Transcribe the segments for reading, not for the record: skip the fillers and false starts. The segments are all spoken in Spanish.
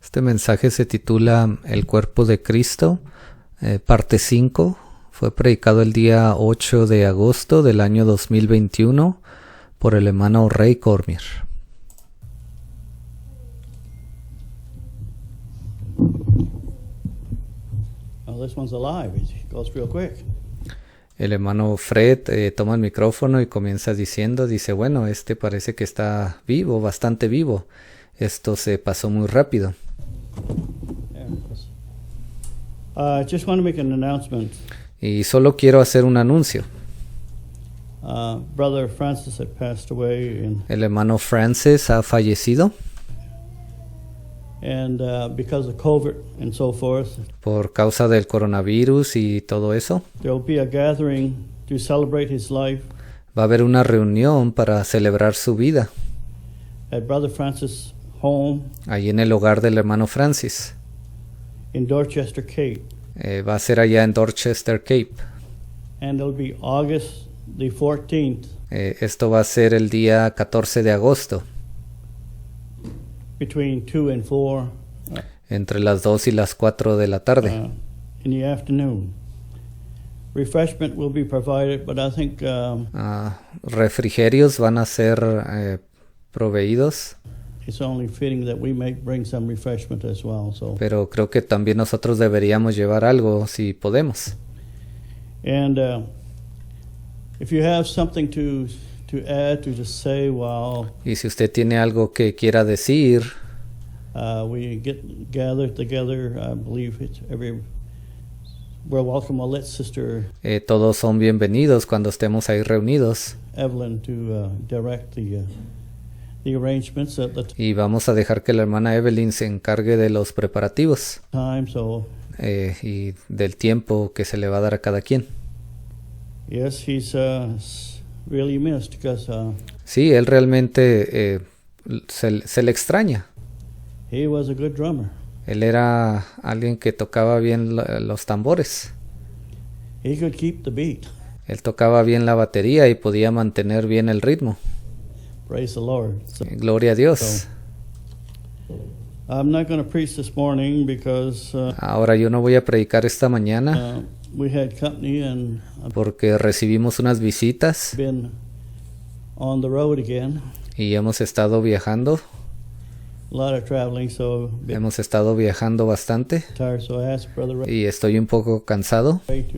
Este mensaje se titula El cuerpo de Cristo, parte 5. Fue predicado el día 8 de agosto del año 2021 por el hermano Ray Cormier. Oh, this one's alive. It goes real quick. El hermano Fred toma el micrófono y comienza dice, bueno, este parece que está vivo, bastante vivo. Esto se pasó muy rápido. Just want to make an announcement. Y solo quiero hacer un anuncio. Brother Francis had passed away, El hermano Francis ha fallecido and because of COVID and so forth, por causa del coronavirus y todo eso. there will be a gathering to celebrate his life Va a haber una reunión para celebrar su vida at Brother Francis' home allí en el hogar del hermano Francis. in Dorchester, Cape, Va a ser allá en Dorchester, Cape. and it'll be August the 14th Esto va a ser el día 14 de agosto, between 2 and 4 entre las 2 y las 4 de la tarde. in the afternoon. Refreshment will be provided, but I think Refrigerios van a ser proveídos, it's only fitting that we may bring some refreshment as well. So, pero creo que también nosotros deberíamos llevar algo si podemos. and if you have something to add, to just say, while Y si usted tiene algo que quiera decir, we get gathered together, I believe we're welcome. I'll let Sister todos son bienvenidos cuando estemos ahí reunidos. Evelyn to direct the arrangements at the Y vamos a dejar que la hermana Evelyn se encargue de los preparativos time. So, y del tiempo que se le va a dar a cada quien. yes, he's really missed because Sí, él realmente se le extraña. he was a good drummer. Él era alguien que tocaba bien los tambores. He could keep the beat. Él tocaba bien la batería y podía mantener bien el ritmo. Praise the Lord. So, Gloria a Dios. I'm not going to preach this morning because Ahora yo no voy a predicar esta mañana we had company and I've porque recibimos unas visitas been on the road again. y hemos estado viajando. A lot of traveling, so been Hemos estado viajando bastante tired. So I asked Brother y estoy un poco cansado. Ray to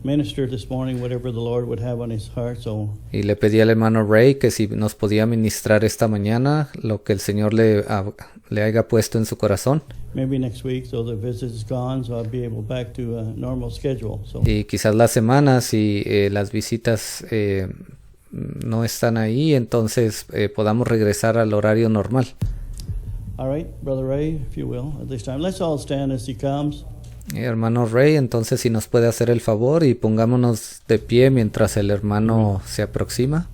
minister this morning, whatever the Lord would have on his heart. So Y le pedí al hermano Ray que si nos podía ministrar esta mañana lo que el Señor le haya puesto en su corazón. maybe next week, so the visit is gone, so I'll be able back to a normal schedule. So Y quizás la semana, si las visitas no están ahí, entonces podamos regresar al horario normal. all right, Brother Ray, if you will, at this time, let's all stand as he comes. Hermano Ray, entonces si nos puede hacer el favor y pongámonos de pie mientras el hermano se aproxima.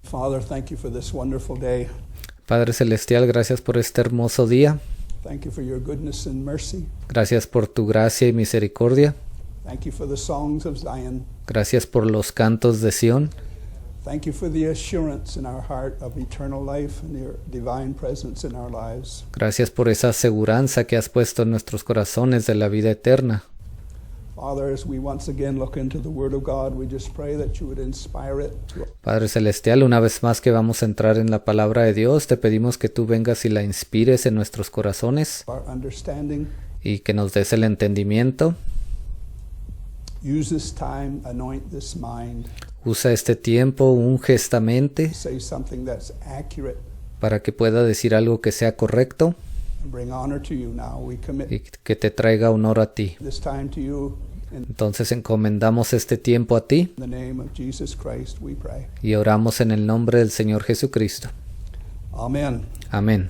Father, thank you for this wonderful day. Padre Celestial, gracias por este hermoso día. Thank you for your goodness and mercy. Gracias por tu gracia y misericordia. Thank you for the songs of Zion. Gracias por los cantos de Sión. Thank you for the assurance in our heart of eternal life and your divine presence in our lives. Gracias por esa aseguranza que has puesto en nuestros corazones de la vida eterna. Father, as we once again look into the Word of God, we just pray that you would inspire it to Padre Celestial, una vez más que vamos a entrar en la palabra de Dios, te pedimos que tú vengas y la inspires en nuestros corazones our understanding. y que nos des el entendimiento. Use this time, anoint this mind, Usa este tiempo, unge esta mente say something that's accurate, para que pueda decir algo que sea correcto and bring honor to you now. We commit y que te traiga honor a ti. this time to you. In Entonces encomendamos este tiempo a ti the name of Jesus Christ, we pray. y oramos en el nombre del Señor Jesucristo. Amen. Amén.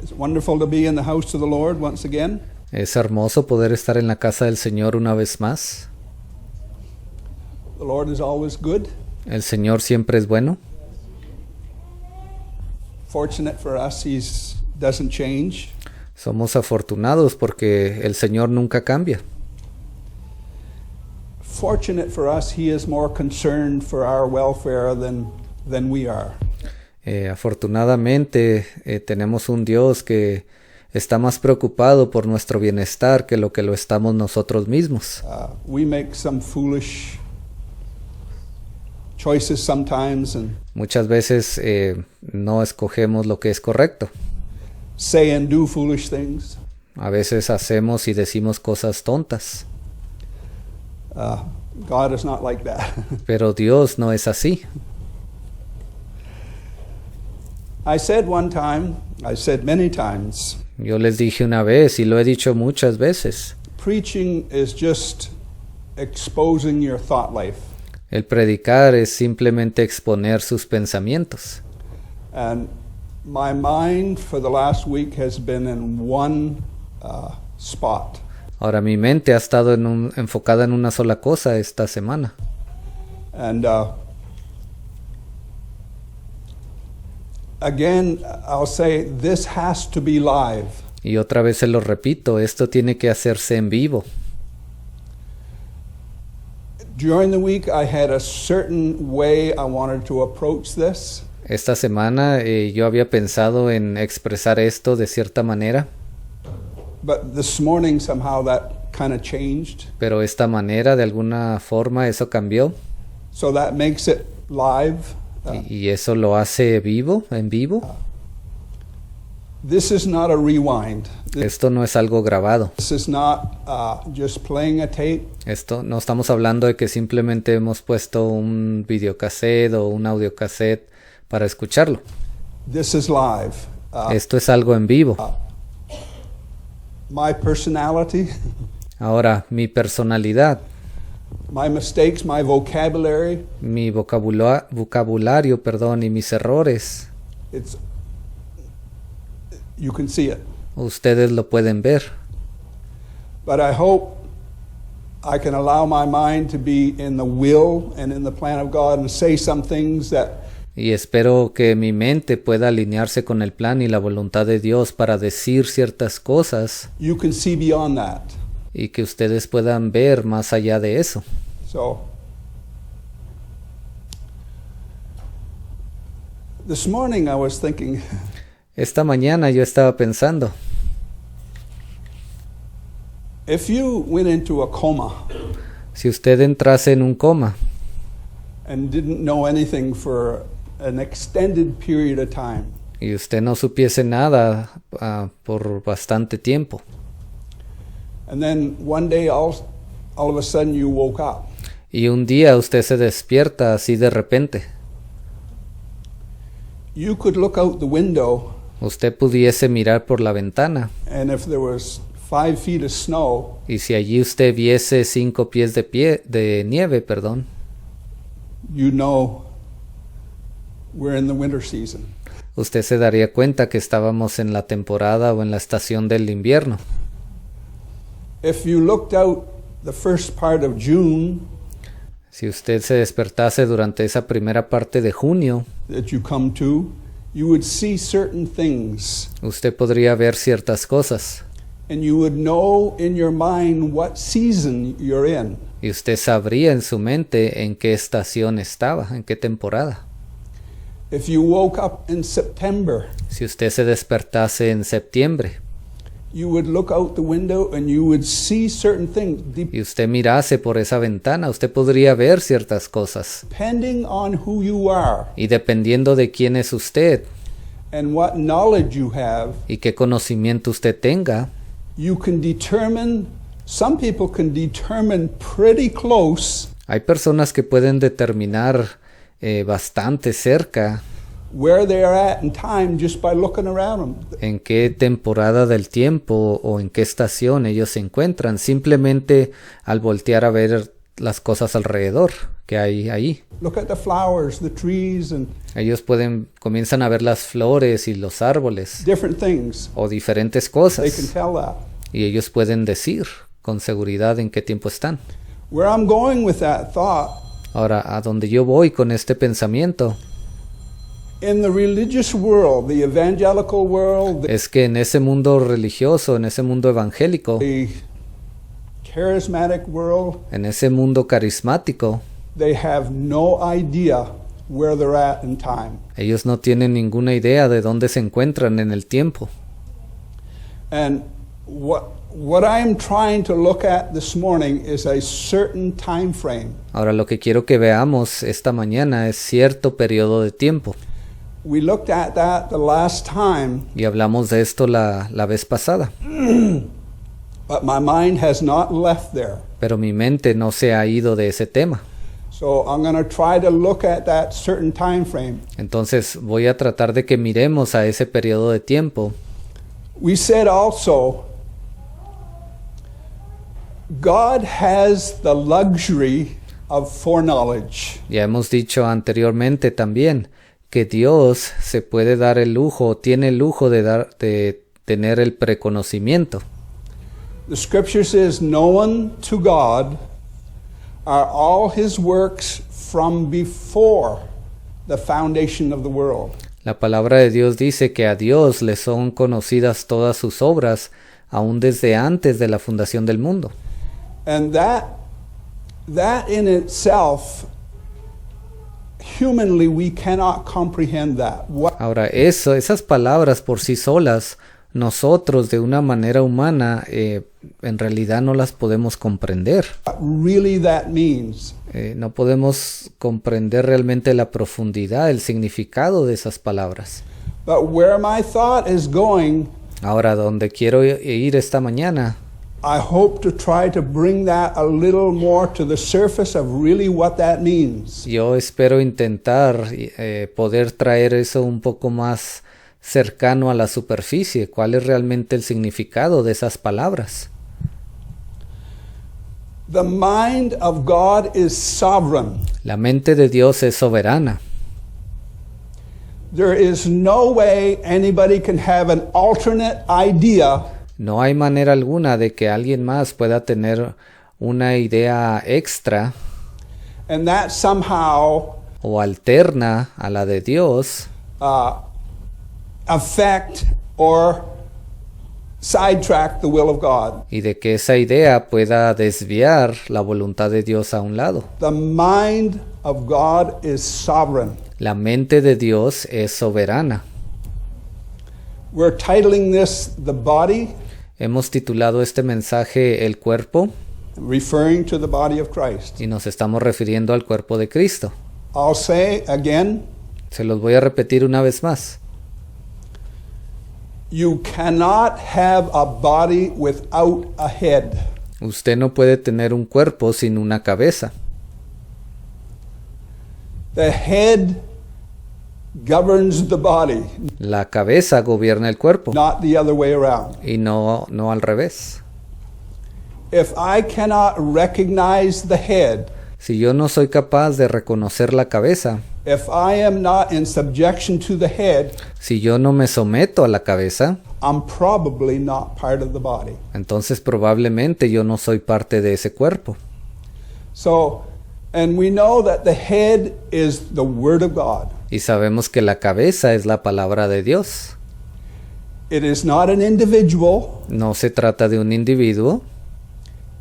It's wonderful to be in the house of the Lord once again. Es hermoso poder estar en la casa del Señor una vez más. The Lord is always good. El Señor siempre es bueno. Fortunate for us, He doesn't change. Somos afortunados porque el Señor nunca cambia. Fortunate for us, He is more concerned for our welfare than we are. Afortunadamente tenemos un Dios que está más preocupado por nuestro bienestar que lo estamos nosotros mismos. We make some foolish choices sometimes and Muchas veces no escogemos lo que es correcto. say and do foolish things. A veces hacemos y decimos cosas tontas, God is not like that. pero Dios no es así. I said many times, Yo les dije una vez y lo he dicho muchas veces, preaching is just exposing your thought life. el predicar es simplemente exponer sus pensamientos. And my mind for the last week has been in one spot. Ahora mi mente ha estado enfocada en una sola cosa esta semana. And again, I'll say this has to be live. Y otra vez se lo repito, esto tiene que hacerse en vivo. During the week, I had a certain way I wanted to approach this. Esta semana yo había pensado en expresar esto de cierta manera, But this morning, somehow that kind of changed. pero esta manera, de alguna forma, eso cambió. So that makes it live. Y eso lo hace en vivo. This is not a rewind. Esto no es algo grabado. This is not just playing a tape. Esto no estamos hablando de que simplemente hemos puesto un videocassette o un audiocassette para escucharlo. This is live. Esto es algo en vivo. My personality, Ahora, mi personalidad, my mistakes, my vocabulary, mi vocabulario, y mis errores, you can see it. ustedes lo pueden ver. But I hope I can allow my mind to be in the will and in the plan of God and say some things that Y espero que mi mente pueda alinearse con el plan y la voluntad de Dios para decir ciertas cosas you can see beyond that. y que ustedes puedan ver más allá de eso. So, this morning I was thinking, Esta mañana yo estaba pensando, if you went into a coma si usted entrase en un coma and didn't know anything for an extended period of time, y usted no supiese nada por bastante tiempo, and then one day all of a sudden you woke up, y un día usted se despierta así de repente, you could look out the window, usted pudiese mirar por la ventana, and if there was 5 feet of snow, y si allí usted viese 5 pies de nieve, you know we're in the winter season. usted se daría cuenta que estábamos en la temporada o en la estación del invierno. If you looked out the first part of June Si usted se despertase durante esa primera parte de junio, that you come to, you would see certain things, usted podría ver ciertas cosas and you would know in your mind what season you're in. y usted sabría en su mente en qué estación estaba, en qué temporada. If you woke up in September, Si usted se despertase en septiembre you would look out the window and you would see certain things y usted mirase por esa ventana, usted podría ver ciertas cosas. depending on who you are Y dependiendo de quién es usted and what knowledge you have, y qué conocimiento usted tenga, you can determine, some people can determine pretty close hay personas que pueden determinar bastante cerca where they are at in time just by looking around them. en qué temporada del tiempo o en qué estación ellos se encuentran, simplemente al voltear a ver las cosas alrededor que hay ahí. Look at the flowers, the trees, and Ellos comienzan a ver las flores y los árboles different things. o diferentes They can cosas tell that. y ellos pueden decir con seguridad en qué tiempo están. Where I'm going with that thought, Ahora, a donde yo voy con este pensamiento in the religious world, the evangelical world, es que en ese mundo religioso, en ese mundo evangélico, the charismatic world, en ese mundo carismático, they have no idea where they're at in time. ellos no tienen ninguna idea de dónde se encuentran en el tiempo. And what I'm trying to look at this morning is a certain time frame. Ahora, lo que quiero que veamos esta mañana es cierto periodo de tiempo. We looked at that the last time, Y hablamos de esto la vez pasada. but my mind has not left there. Pero mi mente no se ha ido de ese tema. So I'm going to try to look at that certain time frame. Entonces voy a tratar de que miremos a ese periodo de tiempo. We said also, God has the luxury of foreknowledge. Ya hemos dicho anteriormente también que Dios se puede dar el lujo, tiene el lujo de tener el preconocimiento. The scripture says, known to God are all his works from before the foundation of the world. La palabra de Dios dice que a Dios le son conocidas todas sus obras, aún desde antes de la fundación del mundo. And that in itself, humanly we cannot comprehend that. What Ahora, esas palabras por sí solas, nosotros de una manera humana en realidad no las podemos comprender. really that means. No podemos comprender realmente la profundidad, el significado de esas palabras. But where my thought is going, Ahora, donde quiero ir esta mañana, I hope to try to bring that a little more to the surface of really what that means. yo espero intentar poder traer eso un poco más cercano a la superficie. ¿Cuál es realmente el significado de esas palabras? The mind of God is sovereign. La mente de Dios es soberana. There is no way anybody can have an alternate idea No hay manera alguna de que alguien más pueda tener una idea extra and that somehow o alterna a la de Dios affect or sidetrack the will of God. y de que esa idea pueda desviar la voluntad de Dios a un lado. The mind of God is sovereign. La mente de Dios es soberana. We're titling this The Body, Hemos titulado este mensaje El cuerpo referring to the body of Christ. y nos estamos refiriendo al cuerpo de Cristo. I'll say again, Se los voy a repetir una vez más. you cannot have a body without a head. Usted no puede tener un cuerpo sin una cabeza. The head governs the body, La cabeza gobierna el cuerpo not the other way around. y no al revés. If I cannot recognize the head, Si yo no soy capaz de reconocer la cabeza, if I am not in subjection to the head, si yo no me someto a la cabeza, I'm probably not part of the body. entonces probablemente yo no soy parte de ese cuerpo. So, and we know that the head is the Word of God. Y sabemos que la cabeza es la palabra de Dios. It is not an individual, No se trata de un individuo,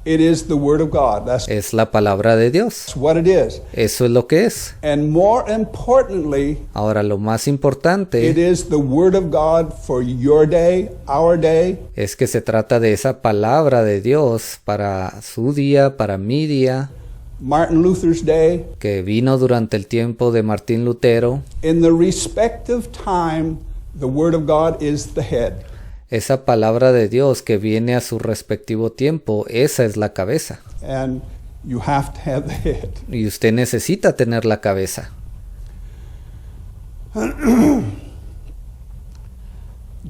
it is the Word of God. That's es la palabra de Dios. what it is. Eso es lo que es. And more importantly, Ahora, lo más it importante is the Word of God for your day, our day, es que se trata de esa palabra de Dios para su día, para mi día, Martin Luther's day, que vino durante el tiempo de Martín Lutero. in the respective time, the Word of God is the head. Esa palabra de Dios que viene a su respectivo tiempo, esa es la cabeza. And you have to have the head. Y usted necesita tener la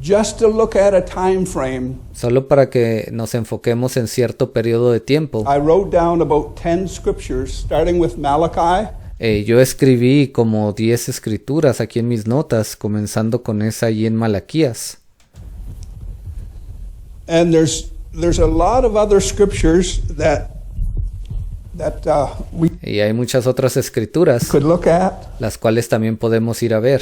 just to look at a time frame, Solo para que nos enfoquemos en cierto periodo de tiempo. I wrote down about 10 scriptures, starting with Malachi, Yo escribí como 10 escrituras aquí en mis notas, comenzando con esa allí en Malaquías. and there's a lot of other scriptures that we Y hay muchas otras escrituras, could look at. las cuales también podemos ir a ver.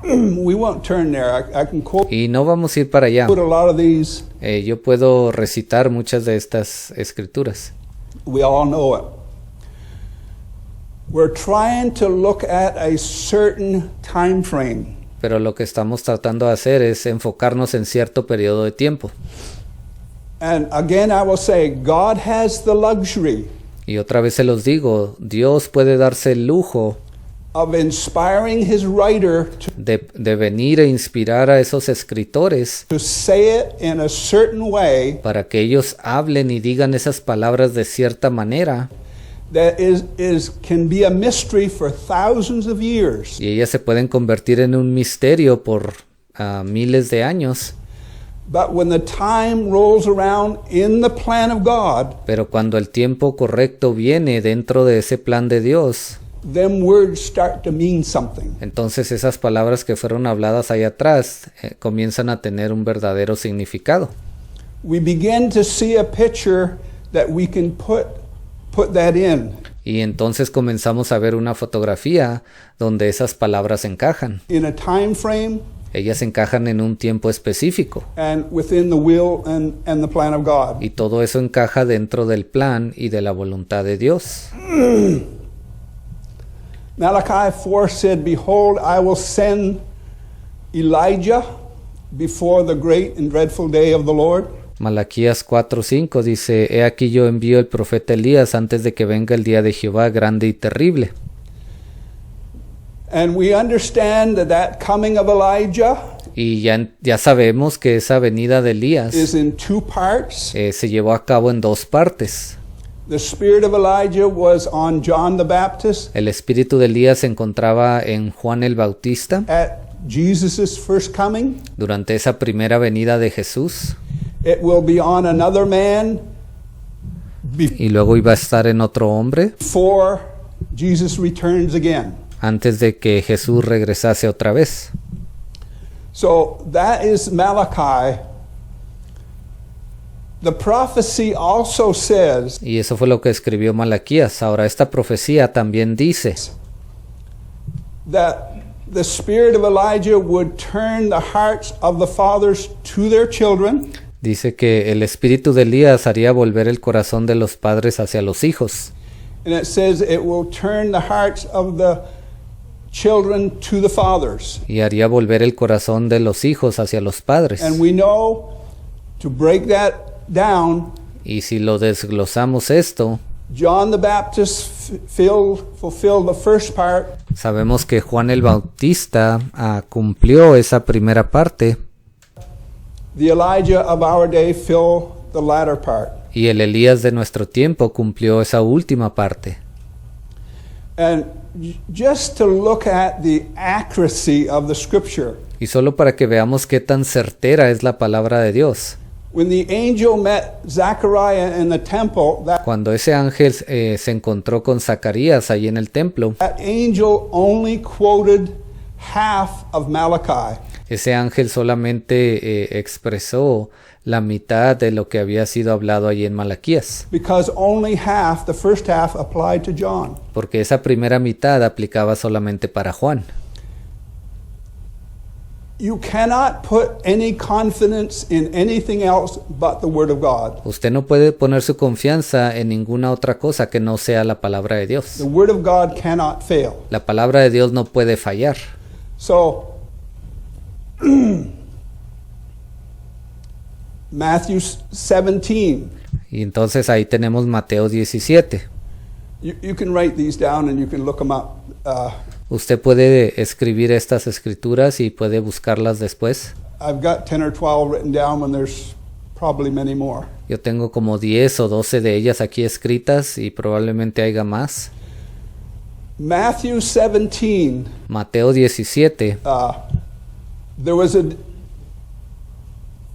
We won't turn there. I can quote Y no vamos a ir para allá. a lot of these. Yo puedo recitar muchas de estas escrituras. We all know it. We're trying to look at a certain time frame. Pero lo que estamos tratando de hacer es enfocarnos en cierto periodo de tiempo. And again, I will say, God has the luxury Y otra vez se los digo, Dios puede darse el lujo of inspiring his writer de venir e inspirar a esos escritores to say it in a certain way para que ellos hablen y digan esas palabras de cierta manera, that can be a mystery for thousands of years. y ellas se pueden convertir en un misterio por miles de años. But when the time rolls around in the plan of God, Pero cuando el tiempo correcto viene dentro de ese plan de Dios, them words start to mean something. entonces esas palabras que fueron habladas ahí atrás comienzan a tener un verdadero significado. We begin to see a picture that we can put that in. Y entonces comenzamos a ver una fotografía donde esas palabras encajan. In a time frame Ellas encajan en un tiempo específico. and within the will and the plan of God. Y todo eso encaja dentro del plan y de la voluntad de Dios. Malachi 4 said, "Behold, I will send Elijah before the great and dreadful day of the Lord." Malaquías 4:5 dice, He aquí yo envío el profeta Elías antes de que venga el día de Jehová grande y terrible. And we understand that coming of Elijah Y ya sabemos que esa venida de Elías is in two parts. se llevó a cabo en dos partes. The spirit of Elijah was on John the Baptist El espíritu de Elías se encontraba en Juan el Bautista at Jesus' first coming. durante esa primera venida de Jesús. It will be on another man Y luego iba a estar en otro hombre before Jesus returns again. antes de que Jesús regresase otra vez. So that is Malachi. The prophecy also says Y eso fue lo que escribió Malaquías. Ahora esta profecía también dice that the spirit of Elijah would turn the hearts of the fathers to their children, Dice que el espíritu de Elías haría volver el corazón de los padres hacia los hijos. and it says it will turn the hearts of the children to the fathers. Y haría volver el corazón de los hijos hacia los padres. And we know, to break that down, Y si lo desglosamos esto, John the Baptist fulfilled the first part, sabemos que Juan el Bautista cumplió esa primera parte the Elijah of our day filled the latter part. y el Elías de nuestro tiempo cumplió esa última parte. And just to look at the accuracy of the scripture, Y solo para que veamos qué tan certera es la palabra de Dios. when the angel met Zechariah in the temple, Cuando ese ángel se encontró con Zacarías allí en el templo, that angel only quoted half of Malachi. ese ángel solamente expresó la mitad de lo que había sido hablado allí en Malaquías, Because only half, the first half, applied to John. porque esa primera mitad aplicaba solamente para Juan. You cannot put any confidence in anything else but the Word of God. Usted no puede poner su confianza en ninguna otra cosa que no sea la palabra de Dios. The Word of God cannot fail. La palabra de Dios no puede fallar. So, Matthew 17. Y entonces ahí tenemos Mateo 17. You can write these down and you can look them up. Usted puede escribir estas escrituras y puede buscarlas después. I've got 10 or 12 written down when there's probably many more. Yo tengo como 10 o 12 de ellas aquí escritas y probablemente haya más. Matthew 17, Mateo 17, there was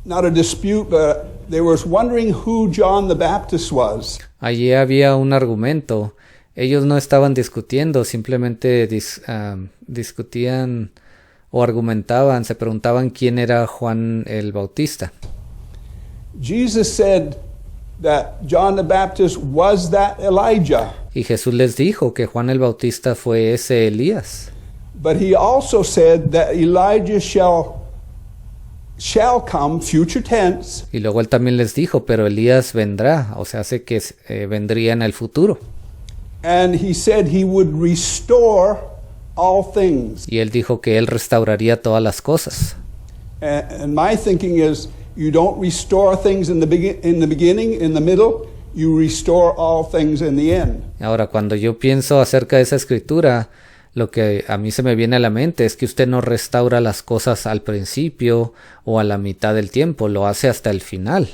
not a dispute, but they were wondering who John the Baptist was. allí había un argumento. Ellos no estaban discutiendo, simplemente discutían o argumentaban, se preguntaban quién era Juan el Bautista. Jesus said that John the Baptist was that Elijah, Y Jesús les dijo que Juan el Bautista fue ese Elías. but he also said that Elijah shall come, future tense, Y luego él también les dijo, pero Elías vendrá, o sea, hace que vendría en el futuro. and he said he would restore all things. Y él dijo que él restauraría todas las cosas. And my thinking is, you don't restore things in the beginning, in the middle, you restore all things in the end. Ahora, cuando yo pienso acerca de esa escritura, lo que a mí se me viene a la mente es que usted no restaura las cosas al principio o a la mitad del tiempo, lo hace hasta el final.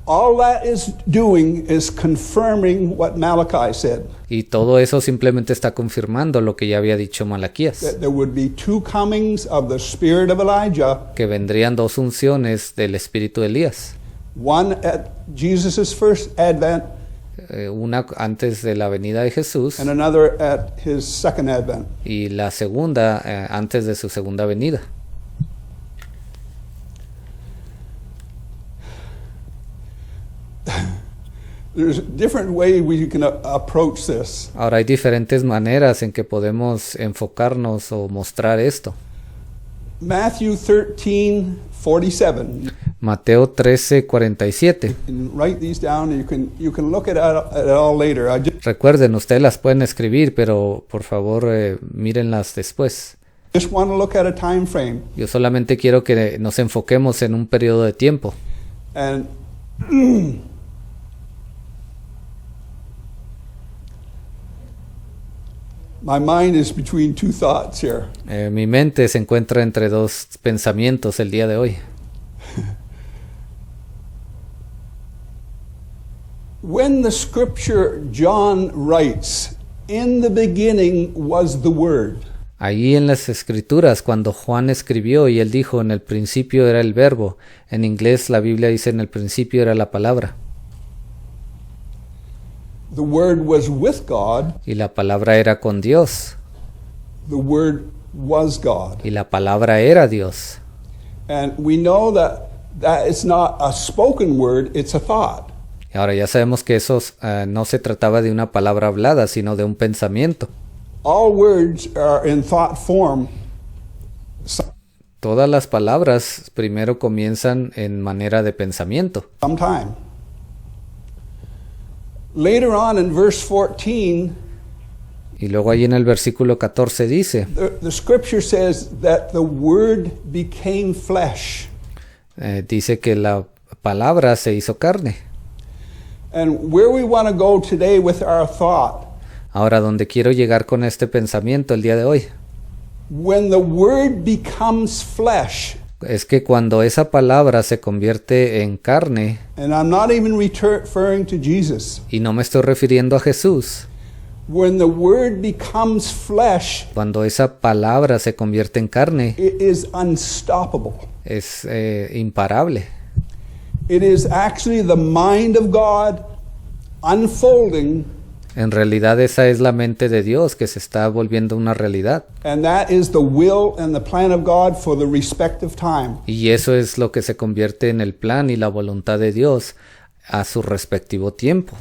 All that is doing is confirming what Malachi said, Y todo eso simplemente está confirmando lo que ya había dicho Malaquías, that there would be two comings of the spirit of Elijah, que vendrían dos unciones del espíritu de Elías, one at Jesus' first advent una antes de la venida de Jesús and another at his second advent. y la segunda antes de su segunda venida. There's different ways we can approach this. Ahora hay diferentes maneras en que podemos enfocarnos o mostrar esto. Matthew 13:47. Mateo 13:47. And write these down, and you can look at it all later. Recuerden, ustedes las pueden escribir, pero por favor mírenlas después. Just want to look at a time frame. Yo solamente quiero que nos enfoquemos en un periodo de tiempo. And my mind is between two thoughts here. Mi mente se encuentra entre dos pensamientos el día de hoy. When the scripture John writes, in the beginning was the Word. Allí en las escrituras, cuando Juan escribió y él dijo, en el principio era el verbo. En inglés la Biblia dice, en el principio era la palabra. The Word was with God. Y la palabra era con Dios. The Word was God. Y la palabra era Dios. And we know that it's not a spoken word, it's a thought. Y ahora ya sabemos que eso no se trataba de una palabra hablada, sino de un pensamiento. All words are in thought form. Todas las palabras primero comienzan en manera de pensamiento. Sometime. Later on in verse 14, Y luego allí en el versículo 14 dice, the scripture says that the Word became flesh. Dice que la palabra se hizo carne. And where we want to go today with our thought, Ahora, donde quiero llegar con este pensamiento el día de hoy, when the Word becomes flesh, es que cuando esa palabra se convierte en carne, and I'm not even referring to Jesus, y no me estoy refiriendo a Jesús, when the Word becomes flesh, cuando esa palabra se convierte en carne, it is unstoppable. es imparable. It is actually the mind of God unfolding, En realidad esa es la mente de Dios que se está volviendo una realidad. and that is the will and the plan of God for the respective time. Y eso es lo que se convierte en el plan y la voluntad de Dios a su respectivo tiempo.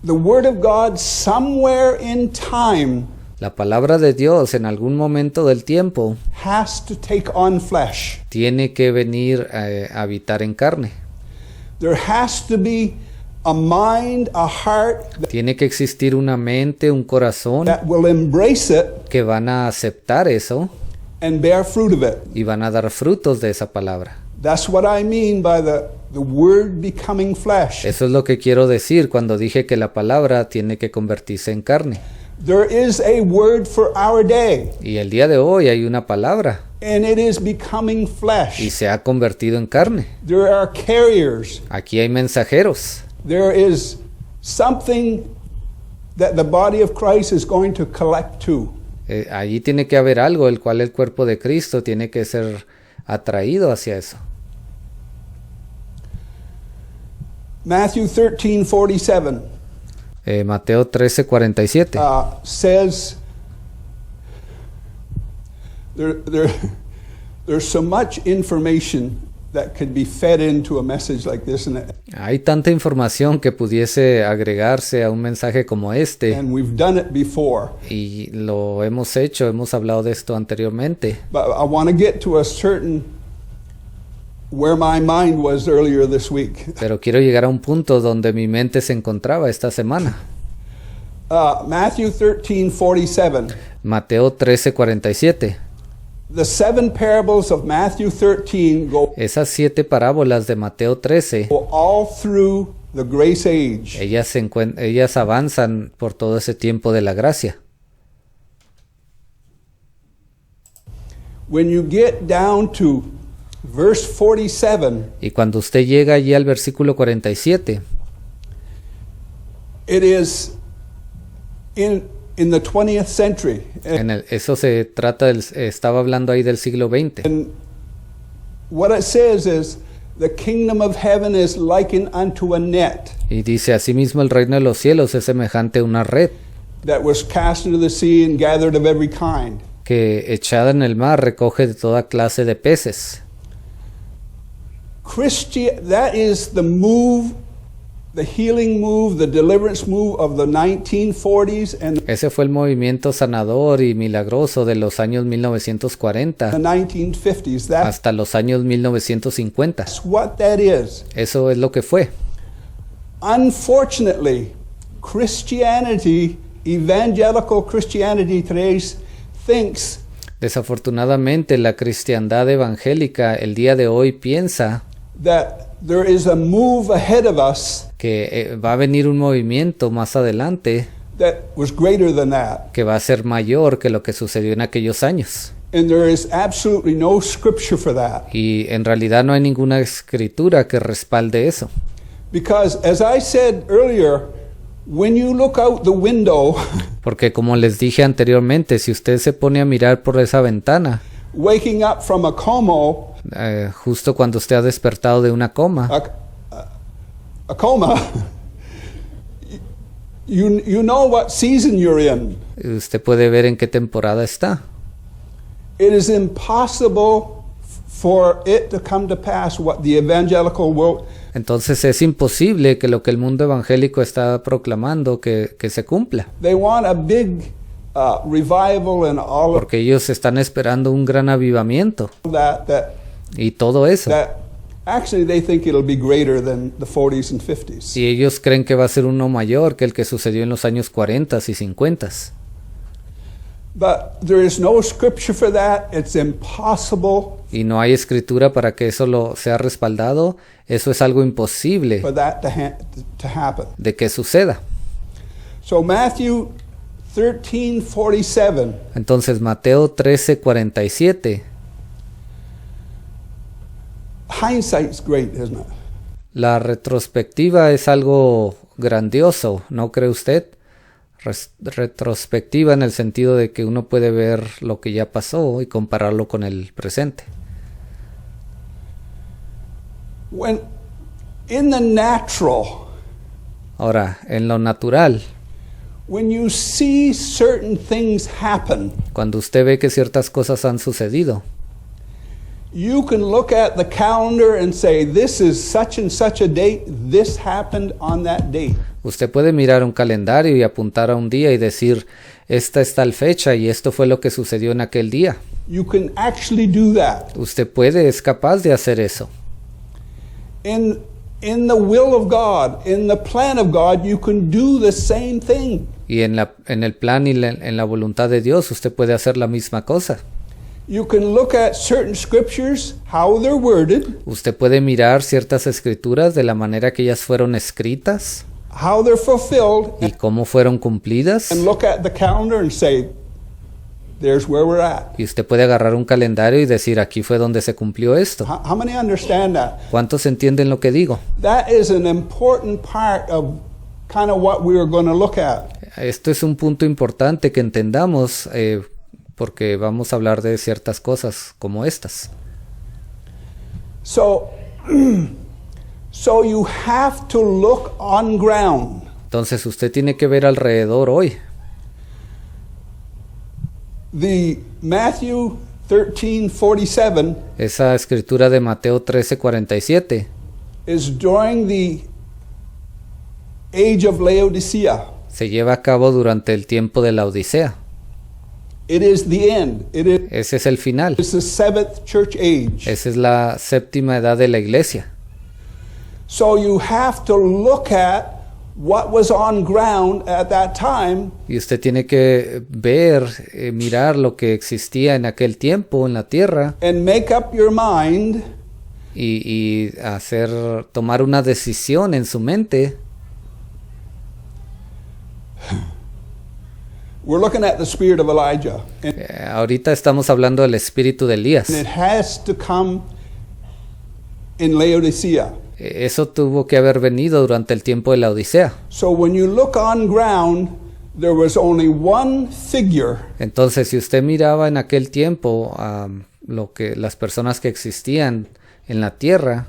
The Word of God somewhere in time La palabra de Dios en algún momento del tiempo has to take on flesh. tiene que venir a habitar en carne. There has to be a mind, a heart Tiene que existir una mente, un corazón that will embrace it que van a aceptar eso and bear fruit of it. y van a dar frutos de esa palabra. That's what I mean by the Word becoming flesh. Eso es lo que quiero decir cuando dije que la palabra tiene que convertirse en carne. There is a word for our day, Y el día de hoy hay una palabra and it is becoming y flesh. se ha convertido en carne. There are carriers. Aquí hay mensajeros. There is something that the body of Christ is going to collect to. Allí tiene que haber algo, el cual el cuerpo de Cristo tiene que ser atraído hacia eso. Matthew 13:47 Mateo 13:47. Says there's so much information that could be fed into a message like this, Hay tanta información que pudiese agregarse a un mensaje como este, and we've done it before. y lo hemos hecho, hemos hablado de esto anteriormente. But I want to get to a certain where my mind was earlier this week. Pero quiero llegar a un punto donde mi mente se encontraba esta semana. Matthew 13:47. Mateo 13:47. The 7 parables of Matthew 13 go Esas 7 parábolas de Mateo 13, all through the grace age. ellas avanzan por todo ese tiempo de la gracia. When you get down to verse 47, Y cuando usted llega allí al versículo 47, it is in the 20th century. eso se trata estaba hablando ahí del siglo XX. And what it says is, the kingdom of heaven is likened unto a net Y dice, asimismo el reino de los cielos es semejante a una red that was cast into the sea and gathered of every kind. que echada en el mar recoge de toda clase de peces. That is the move, the healing move, the deliverance move of the 1940s and Ese fue el movimiento sanador y milagroso de los años 1940 the 1950s. That's hasta los años 1950. what that is. Eso es lo que fue. Unfortunately, Christianity, evangelical Christianity today thinks Desafortunadamente, la cristiandad evangélica el día de hoy piensa that there is a move ahead of us que va a venir un movimiento más adelante that was greater than that. que va a ser mayor que lo que sucedió en aquellos años. And there is absolutely no scripture for that. Y en realidad no hay ninguna escritura que respalde eso. Because as I said earlier, when you look out the window, Porque como les dije anteriormente, si usted se pone a mirar por esa ventana, waking up from a coma, justo cuando usted ha despertado de una coma, a coma, you know what season you're in. usted puede ver en qué temporada está. It is impossible for it to come to pass what the evangelical world. Entonces es imposible que lo que el mundo evangélico está proclamando que se cumpla. They want a big revival and all of Porque ellos están esperando un gran avivamiento that y todo eso. actually they think it'll be greater than the 40s and 50s. Y ellos creen que va a ser uno mayor que el que sucedió en los años 40 y 50. But there is no scripture for that. It's impossible Y no hay escritura para que eso sea respaldado. Eso es algo imposible for that to happen. de que suceda. So Matthew 13:47. Entonces Mateo 13:47. Hindsight's great, isn't it? La retrospectiva es algo grandioso, ¿no cree usted? Retrospectiva en el sentido de que uno puede ver lo que ya pasó y compararlo con el presente. When in the natural, Ahora, en lo natural, when you see certain things happen, cuando usted ve que ciertas cosas han sucedido, you can look at the calendar and say, this is such and such a date, this happened on that date. usted puede mirar un calendario y apuntar a un día y decir, esta es tal fecha y esto fue lo que sucedió en aquel día. You can actually do that. Usted es capaz de hacer eso. In the will of God, in the plan of God, you can do the same thing. Y en el plan y en la voluntad de Dios, usted puede hacer la misma cosa. You can look at certain scriptures, how they're worded, Usted puede mirar ciertas escrituras de la manera que ellas fueron escritas how they're fulfilled, y cómo fueron cumplidas. and look at the calendar and say, there's where we're at. Y usted puede agarrar un calendario y decir, aquí fue donde se cumplió esto. How many understand that? ¿Cuántos entienden lo que digo? That is an important part of kind of what we are going to look at. Esto es un punto importante que entendamos porque vamos a hablar de ciertas cosas como estas. So, so you have to look on ground. Entonces usted tiene que ver alrededor hoy. The Matthew 13:47 Esa escritura de Mateo 13:47 is during the age of Laodicea. se lleva a cabo durante el tiempo de la Odisea. It is the end. Ese es el final. It's the seventh church age. Esa es la séptima edad de la iglesia. So you have to look at what was on ground at that time. Y usted tiene que ver, mirar lo que existía en aquel tiempo en la tierra And make up your mind y tomar una decisión en su mente. we're looking at the spirit of Elijah. And Ahorita estamos hablando del espíritu de Elías. it has to come in Laodicea. Eso tuvo que haber venido durante el tiempo de la Odisea. So when you look on ground, there was only one figure Entonces, si usted miraba en aquel tiempo las personas que existían en la tierra,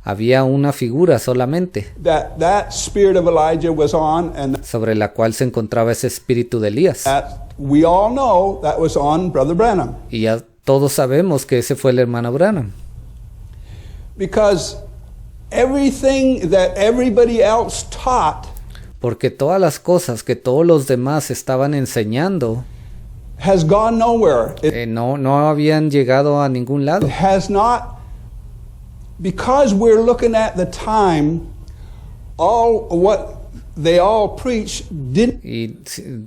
había una figura solamente that spirit of Elijah was on, and sobre la cual se encontraba ese espíritu de Elías. that we all know that was on Brother Branham. Y ya todos sabemos que ese fue el hermano Branham. Because everything that everybody else taught Porque todas las cosas que todos los demás estaban enseñando has gone nowhere. It no habían llegado a ningún lado. has not, because we're looking at the time, all what they all preach didn't Y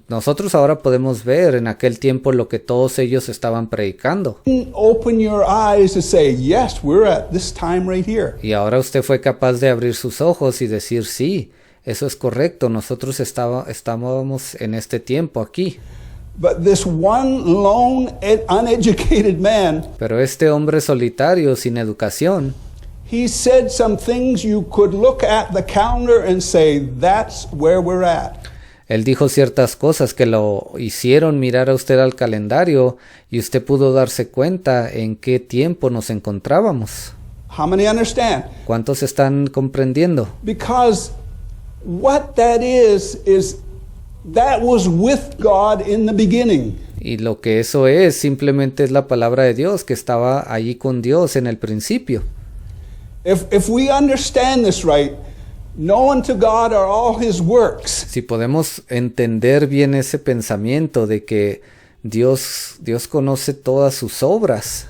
nosotros ahora podemos ver en aquel tiempo lo que todos ellos estaban predicando. open your eyes to say, yes, we're at this time right here. Y ahora usted fue capaz de abrir sus ojos y decir, sí, eso es correcto, nosotros estábamos en este tiempo aquí. But this one lone, uneducated man, Pero este hombre solitario, sin educación, he said some things you could look at the calendar and say, that's where we're at. él dijo ciertas cosas que lo hicieron mirar a usted al calendario y usted pudo darse cuenta en qué tiempo nos encontrábamos. How many understand? ¿Cuántos están comprendiendo? Because what that is that was with God in the beginning. Y lo que eso es, simplemente es la palabra de Dios que estaba allí con Dios en el principio. If we understand this right, known to God are all his works. Si podemos entender bien ese pensamiento de que Dios conoce todas sus obras,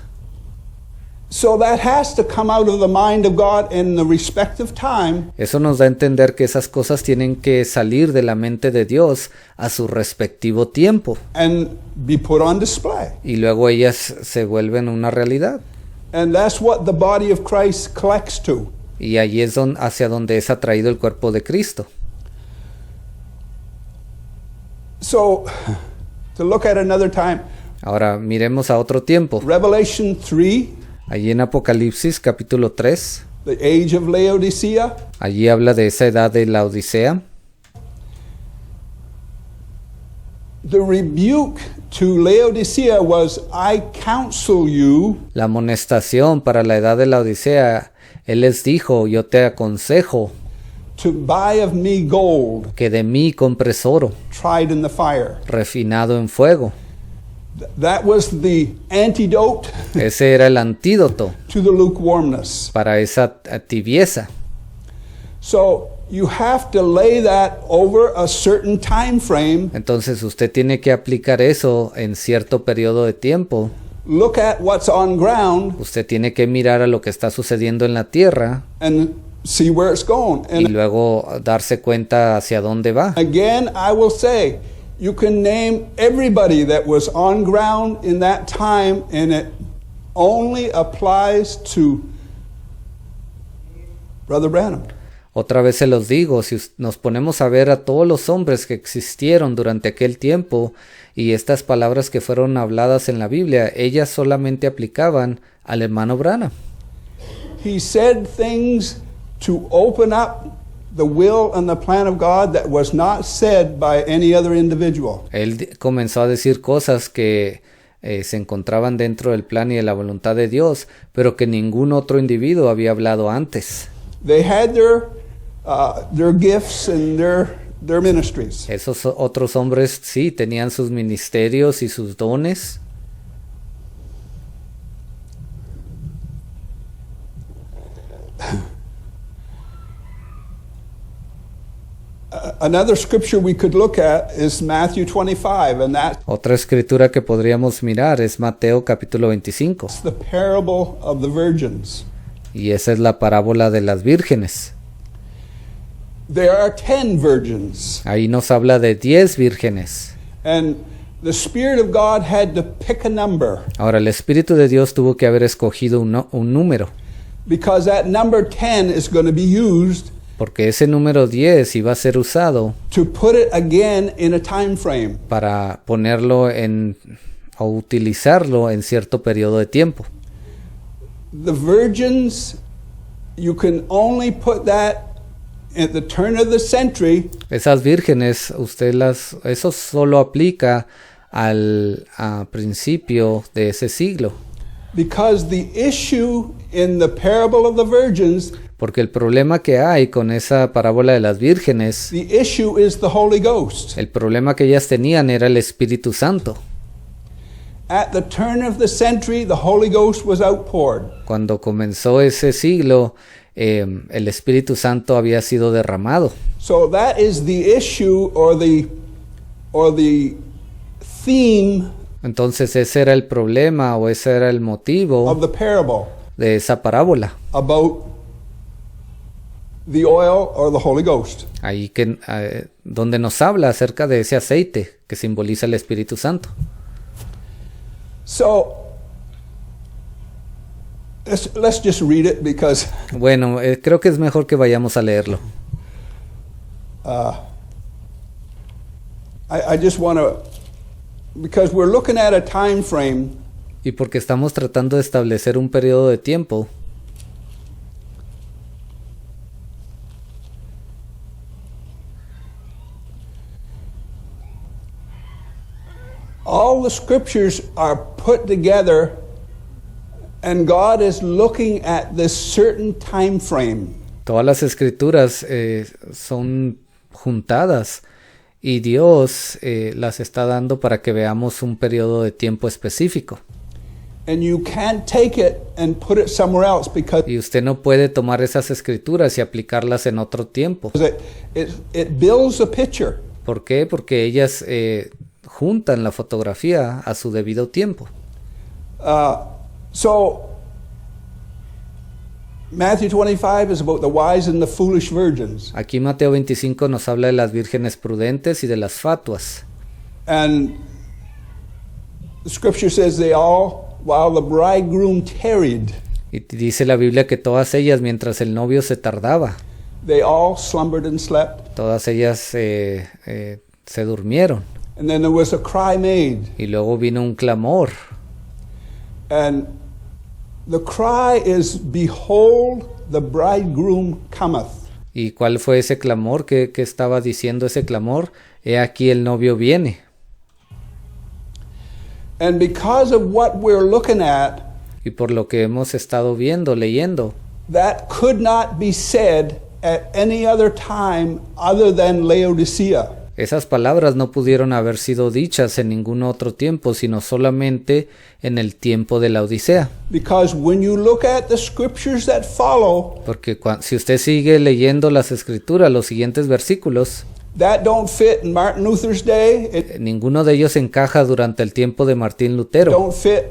So that has to come out of the mind of God in the respective time. eso nos da a entender que esas cosas tienen que salir de la mente de Dios a su respectivo tiempo And be put on display. y luego ellas se vuelven una realidad. And that's what the body of Christ collects to. Y allí es hacia donde es atraído el cuerpo de Cristo. So, to look at another time, Ahora miremos a otro tiempo. Revelation 3, Allí en Apocalipsis capítulo 3, the age of Laodicea, allí habla de esa edad de la Odisea. the rebuke to Laodicea was, I counsel you La amonestación para la edad de la Odisea, él les dijo, yo te aconsejo to buy of me gold que de mí compres oro, tried in the fire. refinado en fuego. That was the antidote Ese era el antídoto to the lukewarmness. para esa tibieza. So you have to lay that over a certain time frame. Entonces usted tiene que aplicar eso en cierto periodo de tiempo. Look at what's on ground Usted tiene que mirar a lo que está sucediendo en la tierra and see where it's going. y And luego darse cuenta hacia dónde va. again, I will say, you can name everybody that was on ground in that time, and it only applies to Brother Branham. Otra vez se los digo, si nos ponemos a ver a todos los hombres que existieron durante aquel tiempo y estas palabras que fueron habladas en la Biblia, ellas solamente aplicaban al hermano Branham. He said things to open up the will and the plan of God that was not said by any other individual. Él comenzó a decir cosas que se encontraban dentro del plan y de la voluntad de Dios, pero que ningún otro individuo había hablado antes. They had their gifts and their ministries. Esos otros hombres sí tenían sus ministerios y sus dones. Another scripture we could look at is Matthew 25, and that's Otra escritura que podríamos mirar es Mateo capítulo 25, the parable of the virgins. y esa es la parábola de las vírgenes. There are 10 virgins, Ahí nos habla de 10 vírgenes. and the Spirit of God had to pick a number Ahora, el Espíritu de Dios tuvo que haber escogido un número, because that number 10 is going to be used porque ese número 10 iba a ser usado to put it again in a time frame. para ponerlo o utilizarlo en cierto periodo de tiempo. The virgins, you can only put that at the turn of the century Esas vírgenes, eso solo aplica al principio de ese siglo, because the issue in the parable of the virgins, porque el problema que hay con esa parábola de las vírgenes, the issue is the Holy Ghost. el problema que ellas tenían era el Espíritu Santo. At the turn of the century, the Holy Ghost was outpoured. Cuando comenzó ese siglo, el Espíritu Santo había sido derramado. So that is the issue or the theme Entonces ese era el problema o ese era el motivo of the parable de esa parábola. about the oil or the Holy Ghost. Ahí donde nos habla acerca de ese aceite que simboliza el Espíritu Santo. So let's just read it because Bueno, creo que es mejor que vayamos a leerlo. I just want to, because we're looking at a time frame Y porque estamos tratando de establecer un periodo de tiempo. all the scriptures are put together and God is looking at this certain time frame. Todas las escrituras son juntadas y Dios las está dando para que veamos un periodo de tiempo específico. And you can't take it and put it somewhere else because Y usted no puede tomar esas escrituras y aplicarlas en otro tiempo. it builds a picture. ¿Por qué? Porque ellas juntan la fotografía a su debido tiempo. So Matthew 25 is about the wise and the foolish virgins. Aquí Mateo 25 nos habla de las vírgenes prudentes y de las fatuas. And the scripture says they all, while the bridegroom tarried, Y dice la Biblia que todas ellas, mientras el novio se tardaba, they all slumbered and slept. todas ellas se durmieron. And then there was a cry made. Y luego vino un clamor. And the cry is, behold, the bridegroom cometh. ¿Y cuál fue ese clamor? ¿Qué estaba diciendo ese clamor? He aquí el novio viene. And because of what we're looking at, Y por lo que hemos estado viendo, leyendo, that could not be said at any other time other than Laodicea. esas palabras no pudieron haber sido dichas en ningún otro tiempo, sino solamente en el tiempo de la Odisea. Because when you look at the scriptures that follow, Porque si usted sigue leyendo las escrituras, los siguientes versículos, that don't fit in Martin Luther's day. It ninguno de ellos encaja durante el tiempo de Martín Lutero, don't fit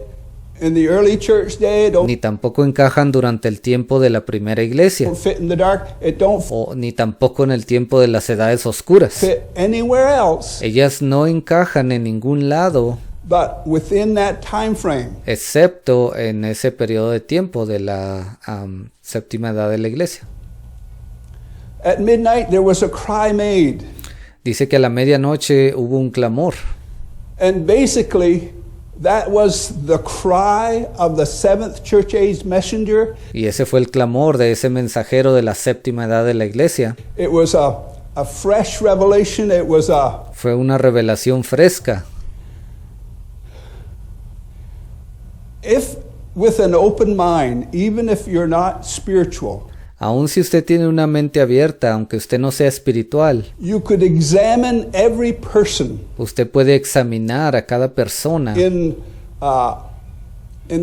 in the early church day. It ni tampoco encajan durante el tiempo de la primera iglesia, don't fit in the dark. It don't ni tampoco en el tiempo de las edades oscuras. fit anywhere else Ellas no encajan en ningún lado, but within that time frame. excepto en ese periodo de tiempo de la séptima edad de la iglesia. At midnight there was a cry made. Dice que a la medianoche hubo un clamor. And basically That was the cry of the seventh church age messenger. Y ese fue el clamor de ese mensajero de la séptima edad de la iglesia. It was a fresh revelation. It was Fue una revelación fresca. if with an open mind, even if you're not spiritual, Aun si usted tiene una mente abierta, aunque usted no sea espiritual, you could examine every person usted puede examinar a cada persona in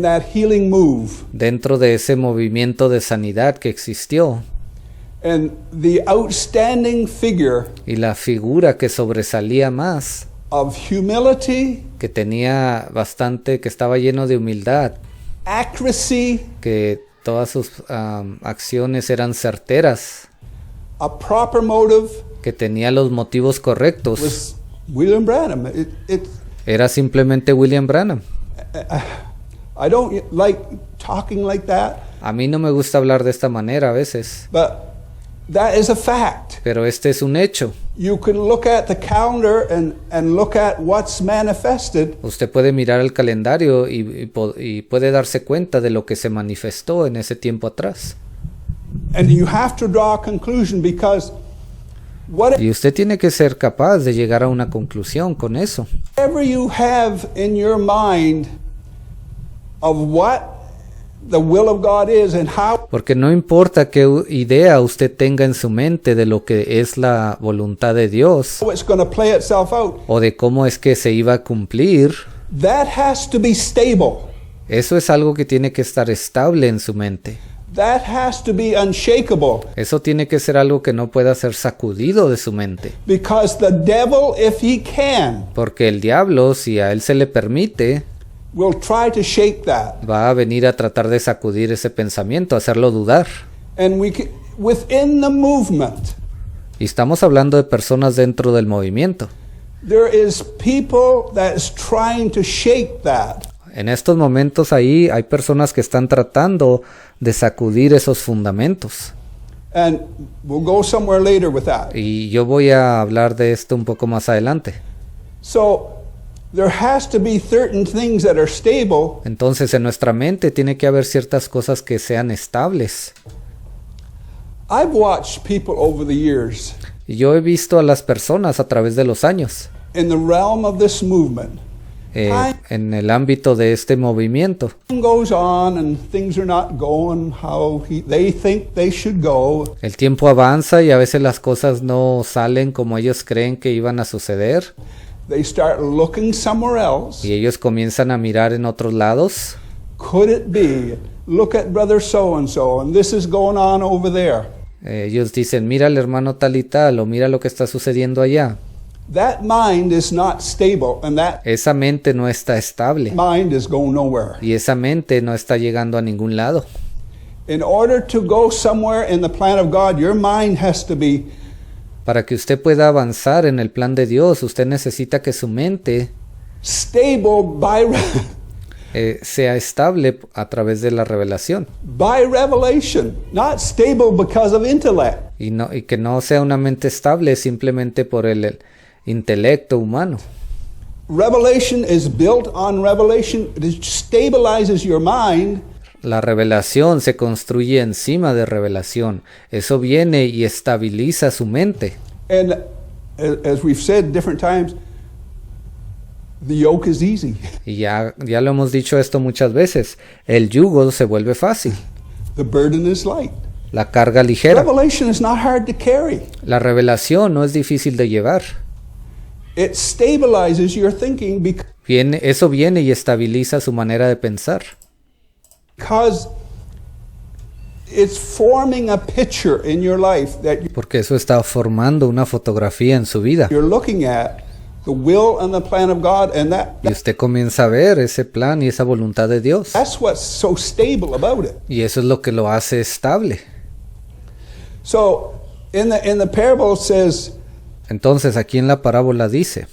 that healing move, dentro de ese movimiento de sanidad que existió. and the outstanding figure Y la figura que sobresalía más, of humility, que tenía bastante, que estaba lleno de humildad, accuracy, que todas sus acciones eran certeras, a proper motive, que tenía los motivos correctos, was William Branham. era simplemente William Branham. I don't like talking like that, A mí no me gusta hablar de esta manera a veces, but that is a fact. pero este es un hecho. You can look at the calendar and look at what's manifested, Usted puede mirar el calendario y puede darse cuenta de lo que se manifestó en ese tiempo atrás. and you have to draw a conclusion, because Y usted tiene que ser capaz de llegar a una conclusión con eso. whatever you have in your mind of what the will of God is and how Porque no importa qué idea usted tenga en su mente de lo que es la voluntad de Dios it's going to play itself out, o de cómo es que se iba a cumplir, that has to be stable. eso es algo que tiene que estar estable en su mente. That has to be unshakable, Eso tiene que ser algo que no pueda ser sacudido de su mente. because the devil, if he can, Porque el diablo, si a él se le permite, will try to shake that. va a venir a tratar de sacudir ese pensamiento, hacerlo dudar. And within the movement, Y estamos hablando de personas dentro del movimiento. there is people that is trying to shake that. En estos momentos ahí hay personas que están tratando de sacudir esos fundamentos. And we'll go somewhere later with that. Y yo voy a hablar de esto un poco más adelante. So there has to be certain things that are stable. Entonces en nuestra mente tiene que haber ciertas cosas que sean estables. I've watched people over the years Y yo he visto a las personas a través de los años, in the realm of this movement. en el ámbito de este movimiento. Time goes on and things are not going how they think they should go. El tiempo avanza y a veces las cosas no salen como ellos creen que iban a suceder. They start looking somewhere else. Y ellos comienzan a mirar en otros lados. Could it be? Look at brother so and this is going on over there. Ellos dicen, mira al hermano tal y tal, o mira lo que está sucediendo allá. That mind is not stable, and that Esa mente no está estable. mind is going nowhere. Y esa mente no está llegando a ningún lado. In order to go somewhere in the plan of God, your mind has to be Para que usted pueda avanzar en el plan de Dios, usted necesita que su mente stable sea estable a través de la revelación. by revelation, not stable because of intellect. Y que no sea una mente estable simplemente por el intelecto humano. Revelation is built on revelation. It stabilizes your mind. La revelación se construye encima de revelación. Eso viene y estabiliza su mente. And as we've said different times, the yoke is easy. Y ya lo hemos dicho esto muchas veces. El yugo se vuelve fácil. The burden is light. La carga ligera. Revelation is not hard to carry. La revelación no es difícil de llevar. It stabilizes your thinking Eso viene y estabiliza su manera de pensar. because it's forming a picture in your life that Porque eso está formando una fotografía en su vida. you're looking at the will and the plan of God, and Y usted comienza a ver ese plan y esa voluntad de Dios. that's what's so stable about it. Y eso es lo que lo hace estable. So in the parable it says, Entonces aquí en la parábola dice,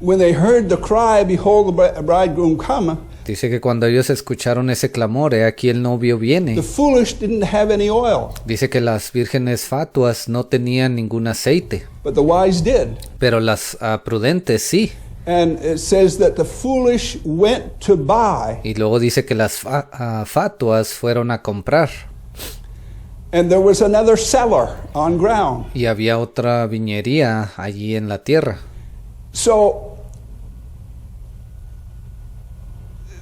when they heard the cry, behold, the bridegroom cometh, dice que cuando ellos escucharon ese clamor, he aquí el novio viene. the foolish didn't have any oil, Dice que las vírgenes fatuas no tenían ningún aceite, but the wise did. pero las prudentes sí. And it says that the foolish went to buy, Y luego dice que las fatuas fueron a comprar. and there was another seller on ground. Y había otra viñería allí en la tierra. So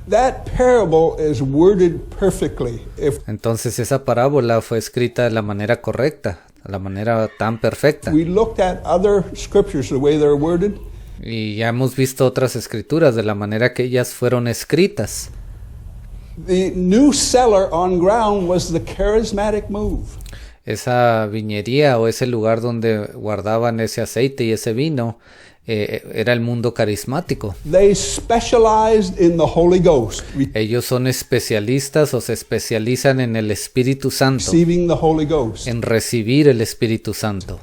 that parable is worded perfectly. If Entonces esa parábola fue escrita de la manera correcta, de la manera tan perfecta. we looked at other scriptures, the way they're worded, Y ya hemos visto otras escrituras de la manera que ellas fueron escritas. the new seller on ground was the charismatic move. Esa viñería o ese lugar donde guardaban ese aceite y ese vino era el mundo carismático. They specialized in the Holy Ghost, Ellos son especialistas o se especializan en el Espíritu Santo, receiving the Holy Ghost. en recibir el Espíritu Santo.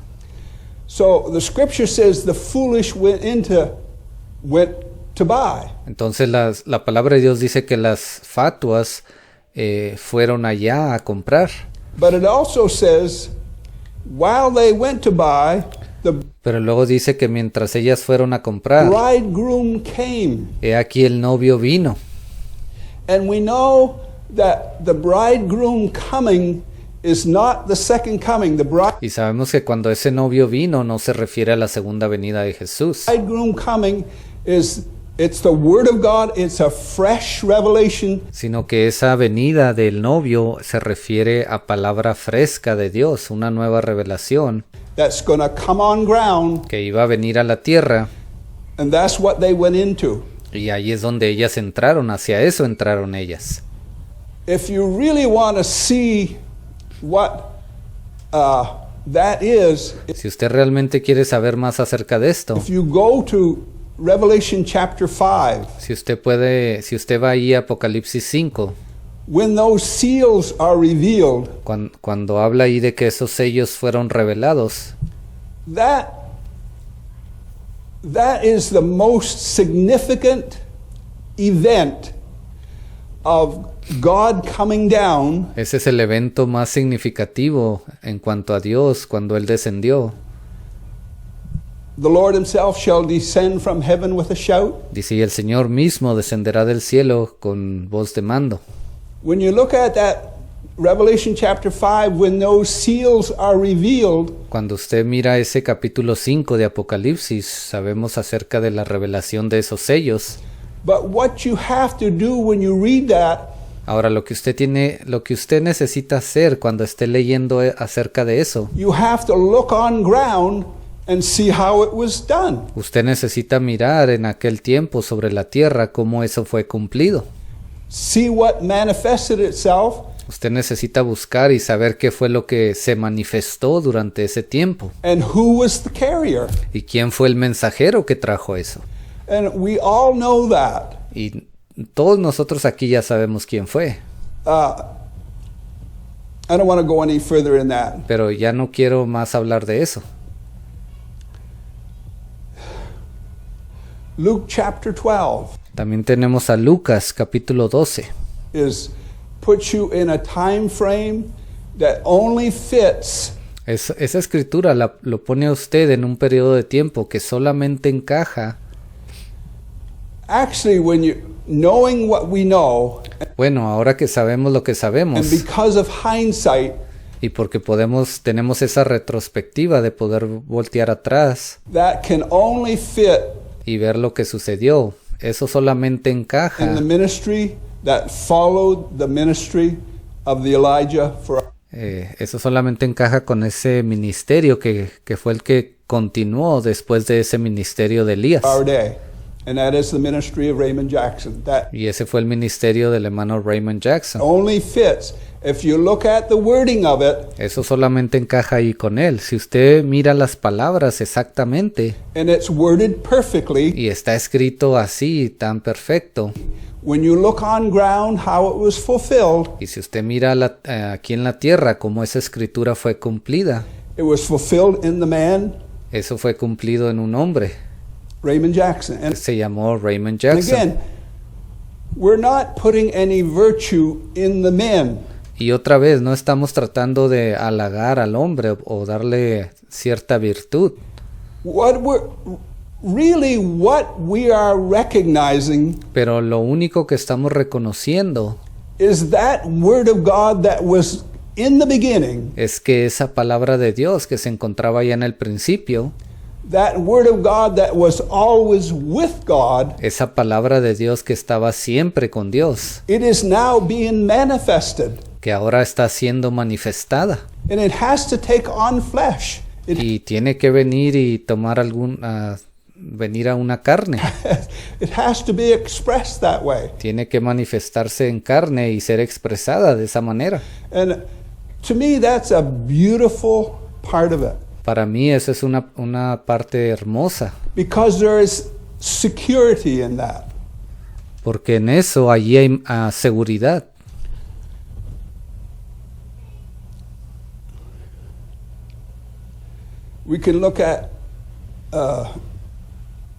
So the scripture says the foolish went to buy. Entonces la palabra de Dios dice que las fatuas fueron allá a comprar. But it also says, while they went to buy, the Pero luego dice que mientras ellas fueron a comprar, bridegroom came. he aquí el novio vino. And we know that the bridegroom coming is not the second coming. The Y sabemos que cuando ese novio vino no se refiere a la segunda venida de Jesús, bridegroom coming it's the word of God. It's a fresh revelation. sino que esa venida del novio se refiere a palabra fresca de Dios, una nueva revelación That's going to come on ground, que iba a venir a la tierra. and that's what they went into. Y ahí es donde ellas entraron, hacia eso entraron ellas. If you really want to see what that is, Si usted realmente quiere saber más acerca de esto, if you go to Revelation chapter 5, si usted va ahí a Apocalipsis 5, when those seals are revealed, cuando habla ahí de que esos sellos fueron revelados, that is the most significant event of God coming down ese es el evento más significativo en cuanto a Dios cuando Él descendió. The Lord himself shall descend from heaven with a shout. Dice, y el Señor mismo descenderá del cielo con voz de mando. When you look at that Revelation chapter 5, when those seals are revealed, Cuando usted mira ese capítulo 5 de Apocalipsis, sabemos acerca de la revelación de esos sellos. but what you have to do when you read that Ahora, lo que usted necesita hacer cuando esté leyendo acerca de eso, you have to look on ground and see how it was done. usted necesita mirar en aquel tiempo sobre la tierra cómo eso fue cumplido. See what manifested itself Usted necesita buscar y saber qué fue lo que se manifestó durante ese tiempo and who was the carrier. y quién fue el mensajero que trajo eso. And we all know that. Y todos nosotros aquí ya sabemos quién fue, I don't want to go any further in that. pero ya no quiero más hablar de eso. Luke chapter 12 También tenemos a Lucas capítulo 12. puts you in a time frame that only fits Esa escritura lo pone a usted en un periodo de tiempo que solamente encaja. actually when you knowing what we know, Bueno, ahora que sabemos lo que sabemos and because of hindsight, y porque tenemos esa retrospectiva de poder voltear atrás that can only fit y ver lo que sucedió, eso solamente in the encaja ministry that followed the ministry of the Elijah for eso solamente encaja con ese ministerio que fue el que continuó después de ese ministerio de Elías. our day. And that is the ministry of Raymond Jackson. That Y ese fue el ministerio del hermano Raymond Jackson. only fits. If you look at the wording of it, Eso solamente encaja ahí con él. Si usted mira las palabras exactamente and it's worded perfectly, y está escrito así, tan perfecto, when you look on ground how it was fulfilled, y si usted mira aquí en la tierra cómo esa escritura fue cumplida, it was fulfilled in the man, eso fue cumplido en un hombre. Raymond Jackson. And Se llamó Raymond Jackson. again, we're not putting any virtue in the men. Y otra vez, no estamos tratando de halagar al hombre o darle cierta virtud. what we are recognizing Pero lo único que estamos reconociendo is that word of God that was in the beginning, es que esa palabra de Dios que se encontraba ya en el principio, that word of God that was always with God, esa palabra de Dios que estaba siempre con Dios, it is now being manifested. que ahora está siendo manifestada. And it has to take on flesh. Y tiene que venir y tomar venir a una carne. It has to be expressed that way. Tiene que manifestarse en carne y ser expresada de esa manera. And to me, that's a beautiful part of it. Para mí esa es una parte hermosa, Because there is security in that. porque en eso allí hay seguridad. We can look at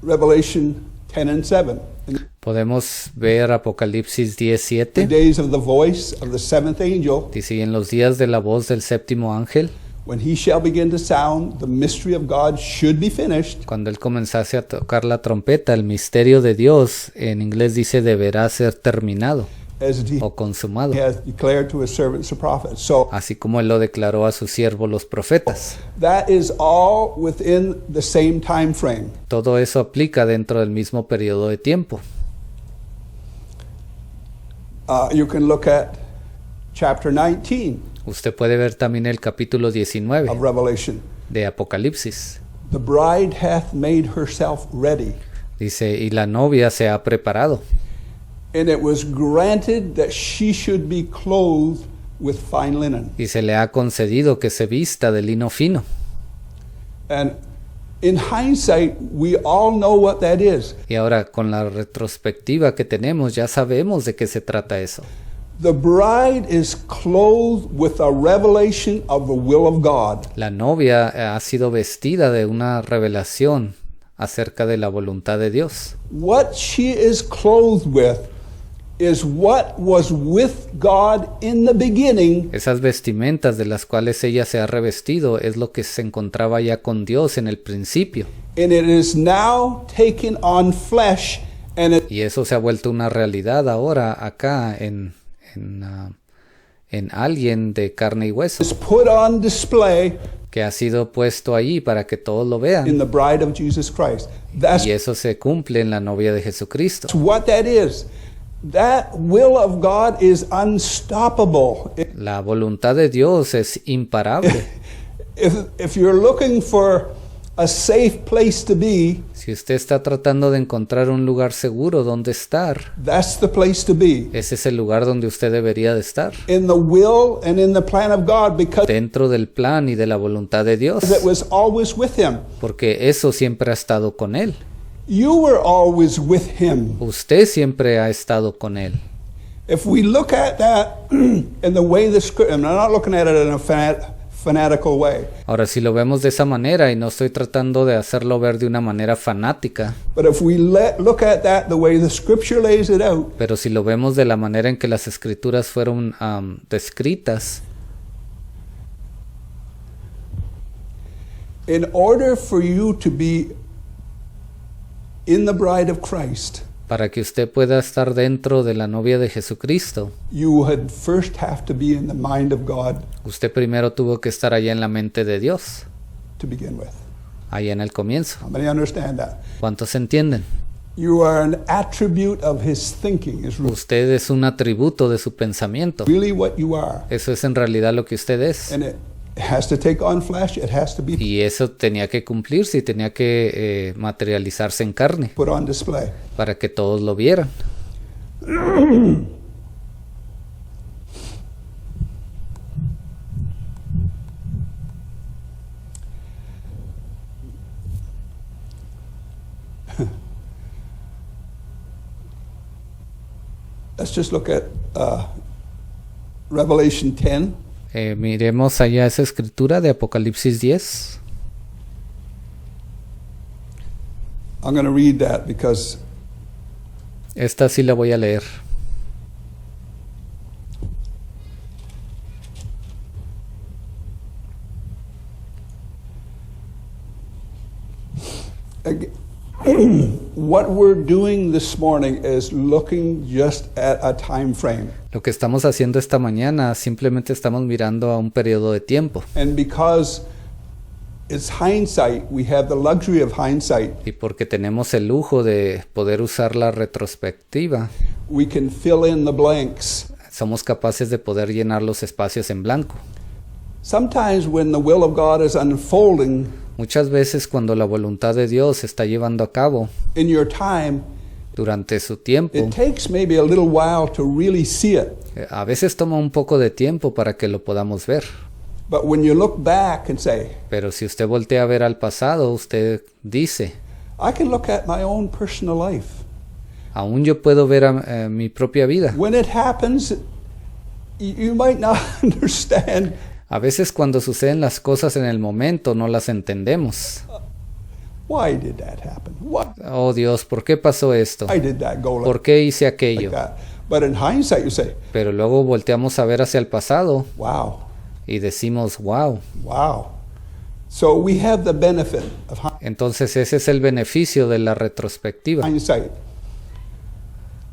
Revelation 10 and 7. In Podemos ver Apocalipsis the 10:7. days of the voice of the seventh angel, Dice, y en los días de la voz del séptimo ángel, when he shall begin to sound, the mystery of God should be finished, cuando él comenzase a tocar la trompeta, el misterio de Dios, en inglés dice, deberá ser terminado as he o consumado, has declared to his servants the prophets. So así como él lo declaró a sus siervos los profetas. that is all within the same time frame. Todo eso aplica dentro del mismo periodo de tiempo. You can look at chapter 19 Usted puede ver también el capítulo 19 of Revelation. de Apocalipsis. The bride hath made herself ready, Dice, y la novia se ha preparado, and it was granted that she should be clothed with fine linen. y se le ha concedido que se vista de lino fino. And in hindsight, we all know what that is. Y ahora, con la retrospectiva que tenemos, ya sabemos de qué se trata eso. The bride is clothed with a revelation of the will of God. La novia ha sido vestida de una revelación acerca de la voluntad de Dios. What she is clothed with is what was with God in the beginning, Esas vestimentas de las cuales ella se ha revestido es lo que se encontraba ya con Dios en el principio. and it is now taken on flesh, and it Y eso se ha vuelto una realidad ahora acá en alguien de carne y hueso, is put on display que ha sido puesto ahí para que todos lo in vean. the bride of Jesus Christ. That's Y eso se cumple en la novia de Jesucristo. what that is. That will of God is unstoppable. La voluntad de Dios es imparable. If you're looking for a safe place to be, Si usted está tratando de encontrar un lugar seguro donde estar, that's the place to be. ese es el lugar donde usted debería de estar, In the will and in the plan of God, because dentro del plan y de la voluntad de Dios, it was always with Him. porque eso siempre ha estado con Él. You were always with Him. Usted siempre ha estado con Él. If we look at that in the way the scripture, I'm not looking at it in a fanatical way, Ahora, si lo vemos de esa manera, y no estoy tratando de hacerlo ver de una manera fanática, but if we look at that the way the scripture lays it out, pero si lo vemos de la manera en que las escrituras fueron descritas, in order for you to be in the bride of Christ, para que usted pueda estar dentro de la novia de Jesucristo, you would first have to be in the mind of God usted primero tuvo que estar allá en la mente de Dios, to begin with. allá en el comienzo. How many understand that? ¿Cuántos entienden? You are an attribute of His thinking, is Usted es un atributo de su pensamiento. really what you are. Eso es en realidad lo que usted es. And it has to take on flesh, it has to be Y eso tenía que cumplirse y tenía que materializarse en carne put on display. para que todos lo vieran. Let's just look at Revelation 10. Miremos allá esa escritura de Apocalipsis 10. I'm going to read that because Esta sí la voy a leer. What we're doing this morning is looking just at a time frame. Lo que estamos haciendo esta mañana, simplemente estamos mirando a un periodo de tiempo. And because it's hindsight, we have the luxury of hindsight. Y porque tenemos el lujo de poder usar la retrospectiva, We can fill in the blanks. somos capaces de poder llenar los espacios en blanco. Sometimes when the will of God is unfolding Muchas veces cuando la voluntad de Dios se está llevando a cabo in your time, durante su tiempo, it takes maybe a little while to really see it. a veces toma un poco de tiempo para que lo podamos ver. But when you look back and say, Pero si usted voltea a ver al pasado, usted dice, I can look at my own personal life. aún yo puedo ver a mi propia vida. When it happens, you might not understand. A veces cuando suceden las cosas en el momento no las entendemos. Why did that happen? Why Oh Dios, ¿por qué pasó esto? did that go ¿Por like qué hice aquello? that? But in hindsight, you say, Pero luego volteamos a ver hacia el pasado wow, y decimos, wow. wow. So we have the benefit of Entonces ese es el beneficio de la retrospectiva. hindsight.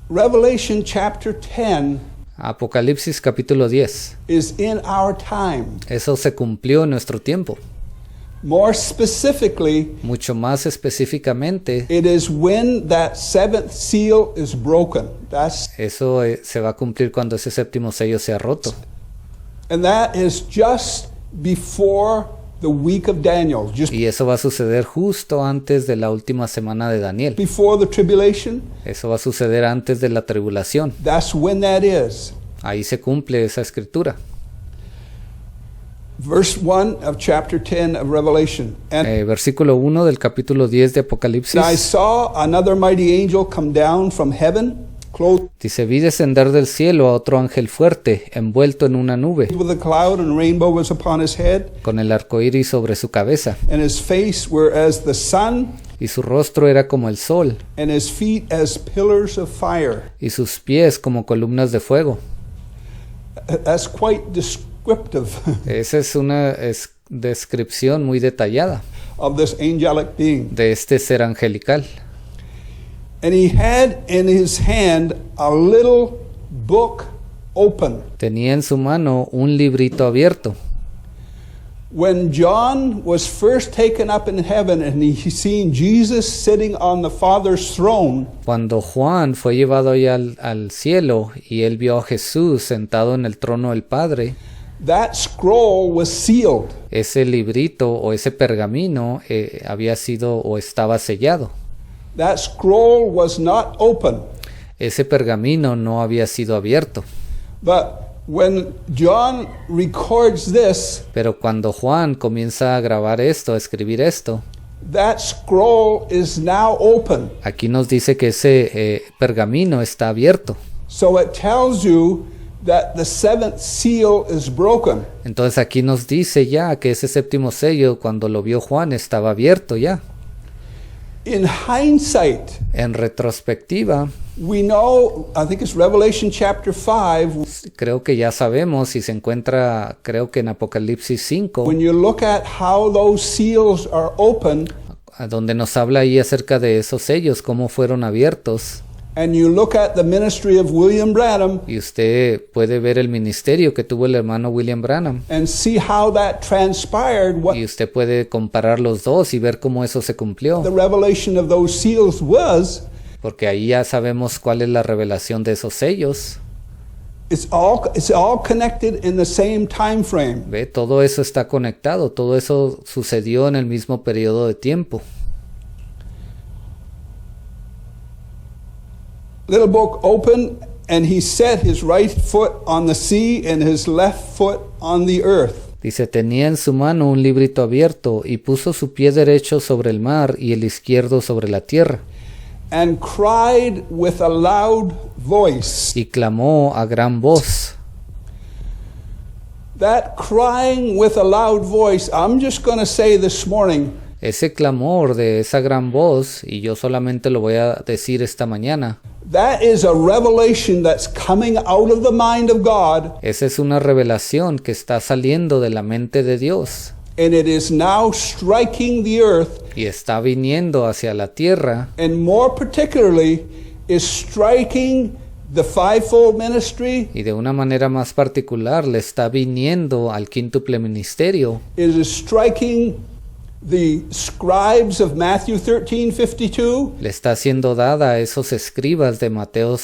Revelation chapter 10 Apocalipsis capítulo 10. is in our time. Eso se cumplió en nuestro tiempo. More specifically, Mucho más específicamente, it is when that seventh seal is broken. eso se va a cumplir cuando ese séptimo sello sea roto. And that is just before the week of Daniel, just Y eso va a suceder justo antes de la última semana de Daniel. before the tribulation. Eso va a suceder antes de la tribulación. That's when that is. Ahí se cumple esa escritura. Verse 1 of chapter 10 of Revelation. And Versículo 1 del capítulo 10 de I Apocalipsis. saw another mighty angel come down from heaven, clothed Dice, vi descender del cielo a otro ángel fuerte, envuelto en una nube, with a cloud, and a rainbow was upon his head, con el arco iris sobre su cabeza, and his face were as the sun, y su rostro era como el sol, and his feet as pillars of fire. y sus pies como columnas de fuego. That's quite descriptive Esa es una descripción muy detallada of this angelic being. de este ser angelical. And he had in his hand a little book open. Tenía en su mano un librito abierto. When John was first taken up in heaven and he seen Jesus sitting on the Father's throne, Cuando Juan fue llevado allá al cielo y él vio a Jesús sentado en el trono del Padre, that scroll was sealed. ese librito o ese pergamino había sido o estaba sellado. That scroll was not open. Ese pergamino no había sido abierto. But when John records this, Pero cuando Juan comienza a grabar esto, a escribir esto, that scroll is now open. aquí nos dice que ese pergamino está abierto. So it tells you that the seventh seal is broken. Entonces aquí nos dice ya que ese séptimo sello, cuando lo vio Juan, estaba abierto ya. In hindsight, En retrospectiva, we know, I think it's Revelation chapter 5, creo que ya sabemos y se encuentra, creo que en Apocalipsis 5, when you look at how those seals are open, donde nos habla ahí acerca de esos sellos, cómo fueron abiertos. and you look at the ministry of William Branham Y usted puede ver el ministerio que tuvo el hermano William Branham. and see how that transpired, what Y usted puede comparar los dos y ver cómo eso se cumplió. the revelation of those seals was. Porque ahí ya sabemos cuál es la revelación de esos sellos. It's all connected in the same time frame. Ve, todo eso está conectado, todo eso sucedió en el mismo periodo de tiempo. Little book open, and he set his right foot on the sea and his left foot on the earth. Dice, tenía en su mano un librito abierto y puso su pie derecho sobre el mar y el izquierdo sobre la tierra. And cried with a loud voice. Y clamó a gran voz. That crying with a loud voice, I'm just going to say this morning, Ese clamor de esa gran voz, y yo solamente lo voy a decir esta mañana, that is a revelation that's coming out of the mind of God, esa es una revelación que está saliendo de la mente de Dios. and it is now striking the earth, y está viniendo hacia la tierra, and more particularly is striking the fivefold ministry. y de una manera más particular le está viniendo al quíntuple ministerio, It is striking the scribes of Matthew 13:52. le está siendo dada a esos escribas de Mateo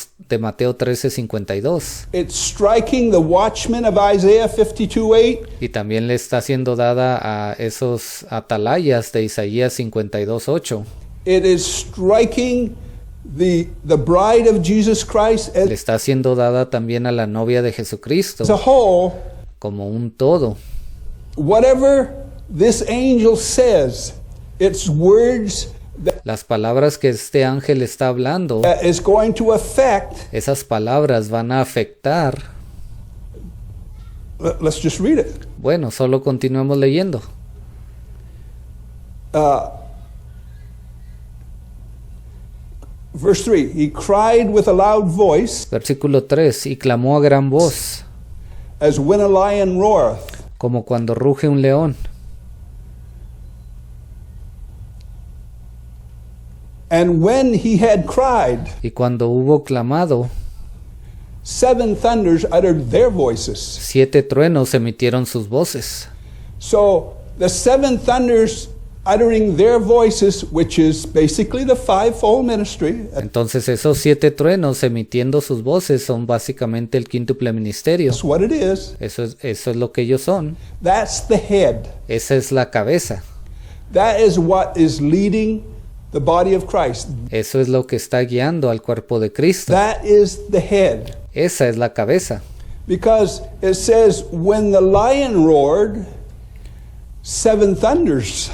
13:52, It's striking the watchmen of Isaiah 52:8. y también le está siendo dada a esos atalayas de Isaías 52:8. It is striking the bride of Jesus Christ Le está siendo dada también a la novia de Jesucristo as a whole. como un todo. Whatever this angel says, it's words Las palabras que este ángel está hablando, that is going to affect. esas palabras van a afectar. Let's just read it. Bueno, solo continuemos leyendo. Verse 3, he cried with a loud voice, Versículo 3, y clamó a gran voz, as when a lion roareth. como cuando ruge un león. And when he had cried, Y cuando hubo clamado, 7 thunders uttered their voices. 7 truenos emitieron sus voces. So the 7 thunders uttering their voices, which is basically the fivefold ministry, Entonces esos 7 truenos emitiendo sus voces son básicamente el quíntuple ministerio. that's what it is. Eso es lo que ellos son. That's the head. Esa es la cabeza. That is what is leading the body of Christ. Eso es lo que está guiando al cuerpo de Cristo. That is the head. Esa es la cabeza. Because it says, when the lion roared, 7 thunders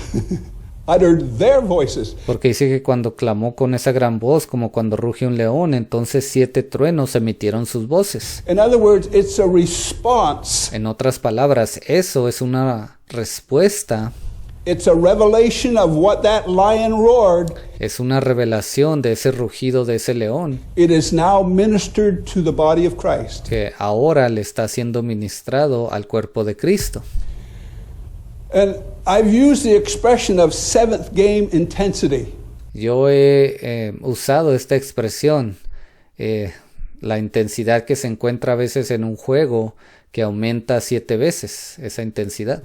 uttered their voices. Porque dice que cuando clamó con esa gran voz, como cuando ruge un león, entonces 7 truenos emitieron sus voces. In other words, it's a response. En otras palabras, eso es una respuesta, It's a revelation of what that lion roared. es una revelación de ese rugido de ese león, It is now ministered to the body of Christ. que ahora le está siendo ministrado al cuerpo de Cristo. And I've used the expression of seventh game intensity. Yo he usado esta expresión, la intensidad que se encuentra a veces en un juego que aumenta 7 veces esa intensidad.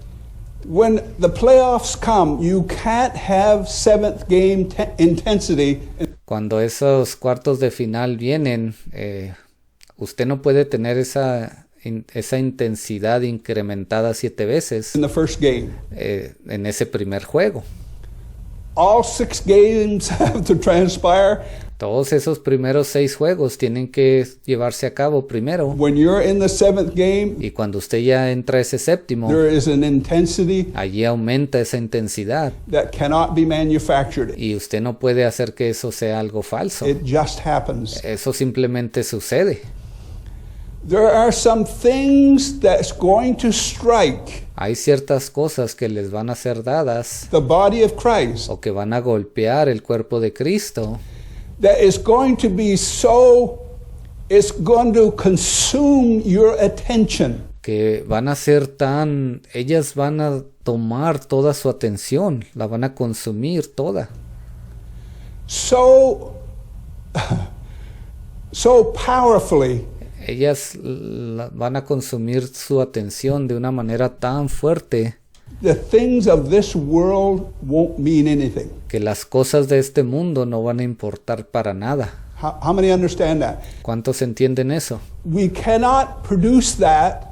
When the playoffs come, you can't have seventh game intensity. Cuando esos cuartos de final vienen, usted no puede tener esa intensidad incrementada 7 veces In the first game. en ese primer juego. All 6 games have to transpire. Todos esos primeros 6 juegos tienen que llevarse a cabo primero. When you're in the seventh game, Y cuando usted ya entra a ese séptimo, there is an intensity allí aumenta esa intensidad. that cannot be manufactured. Y usted no puede hacer que eso sea algo falso. It just happens. Eso simplemente sucede. There are some things that's going to strike Hay ciertas cosas que les van a ser dadas the body of Christ o que van a golpear el cuerpo de Cristo, that is going to be so, it's going to consume your attention. que van a ser ellas van a tomar toda su atención, la van a consumir toda. So powerfully Ellas van a consumir su atención de una manera tan fuerte the things of this world won't mean anything. que las cosas de este mundo no van a importar para nada. How many understand that? ¿Cuántos entienden eso? We cannot produce that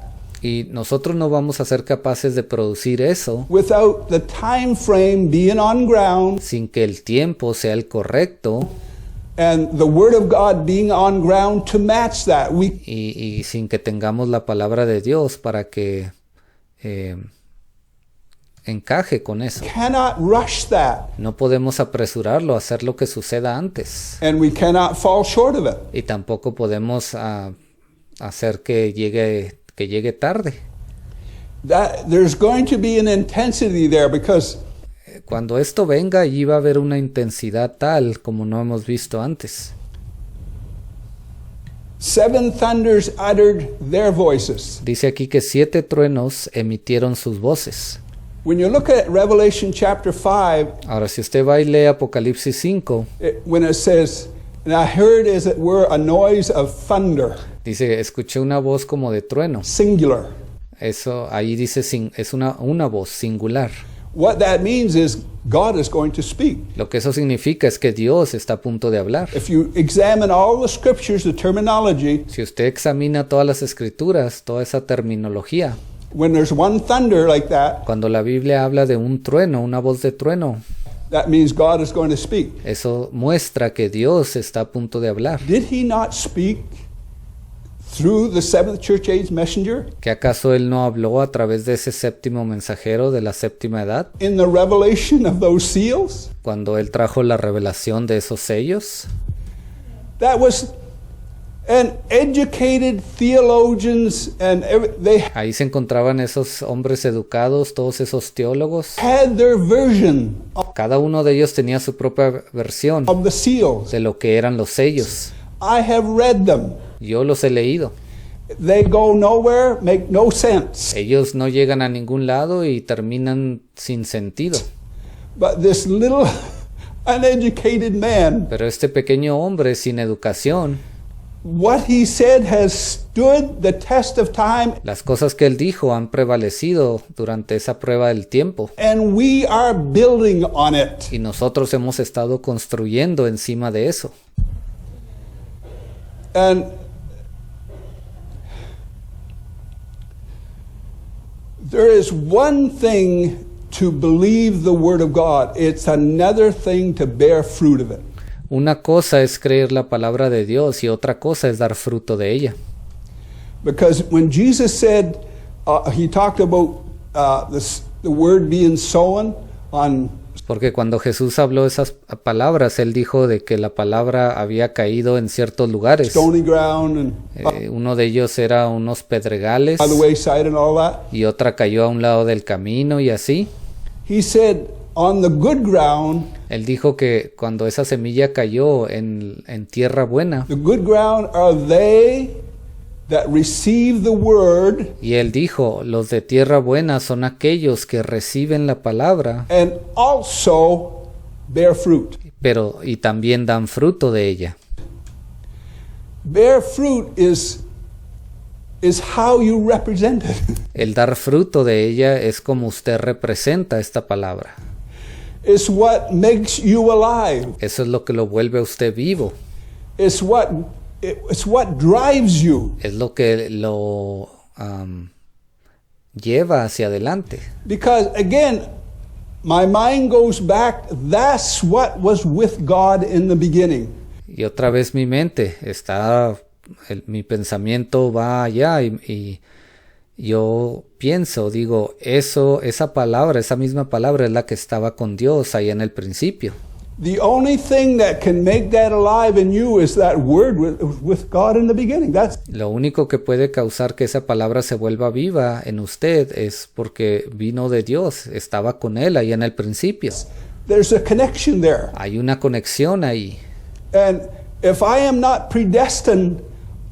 Y nosotros no vamos a ser capaces de producir eso without the time frame being on ground sin que el tiempo sea el correcto and the word of God being on ground to match that. y sin que tengamos la palabra de Dios para que encaje con eso. Cannot rush that, No podemos apresurarlo a hacer lo que suceda antes. and we cannot fall short of it. Y tampoco podemos hacer que llegue tarde. That there's going to be an intensity there because Cuando esto venga, allí va a haber una intensidad tal como no hemos visto antes. 7 thunders uttered their voices. Dice aquí que 7 truenos emitieron sus voces. When you look at Revelation chapter 5, Ahora, si usted va y lee Apocalipsis 5, when it says, and I heard as it were a noise of thunder, dice, escuché una voz como de trueno. singular. Eso ahí dice, es una voz singular. What that means is God is going to speak. Lo que eso significa es que Dios está a punto de hablar. If you examine all the scriptures, the terminology, Si usted examina todas las escrituras, toda esa terminología, when there's one thunder like that, cuando la Biblia habla de un trueno, una voz de trueno, that means God is going to speak. eso muestra que Dios está a punto de hablar. Did he not speak through the seventh church age messenger ¿Que acaso Él no habló a través de ese séptimo mensajero de la séptima edad? in the revelation of those seals? Cuando Él trajo la revelación de esos sellos. That was an educated theologians and they Ahí se encontraban esos hombres educados, todos esos teólogos. had their version Cada uno de ellos tenía su propia versión of the seals. de lo que eran los sellos. I have read them. Yo los he leído. They go nowhere, make no sense. Ellos no llegan a ningún lado y terminan sin sentido. But this little uneducated man, Pero este pequeño hombre sin educación, what he said has stood the test of time, las cosas que él dijo han prevalecido durante esa prueba del tiempo. and we are building on it. Y nosotros hemos estado construyendo encima de eso. And there is one thing to believe the Word of God. It's another thing to bear fruit of it. Una cosa es creer la palabra de Dios y otra cosa es dar fruto de ella. Because when Jesus said, he talked about the Word being sown on Porque cuando Jesús habló esas palabras, Él dijo de que la palabra había caído en ciertos lugares. stony ground and Uno de ellos era unos pedregales by the wayside and all that, y otra cayó a un lado del camino y así. he said, on the good ground, Él dijo que cuando esa semilla cayó en tierra buena, the good ground are they that receive the Word y Él dijo, los de tierra buena son aquellos que reciben la palabra, and also bear fruit. pero y también dan fruto de ella. Bear fruit is how you represent it. El dar fruto de ella es como usted representa esta palabra. It's what makes you alive. Eso es lo que lo vuelve a usted vivo. It's what drives you. Es lo que lo lleva hacia adelante. Because again, my mind goes back, that's what was with God in the beginning. Y otra vez mi mente está, mi pensamiento va allá y yo pienso, digo, esa palabra, esa misma palabra es la que estaba con Dios ahí en el principio. The only thing that can make that alive in you is that word with God in the beginning. Lo único que puede causar que esa palabra se vuelva viva en usted es porque vino de Dios, estaba con Él ahí en el principio. There's a connection there. Hay una conexión ahí. And if I am not predestined,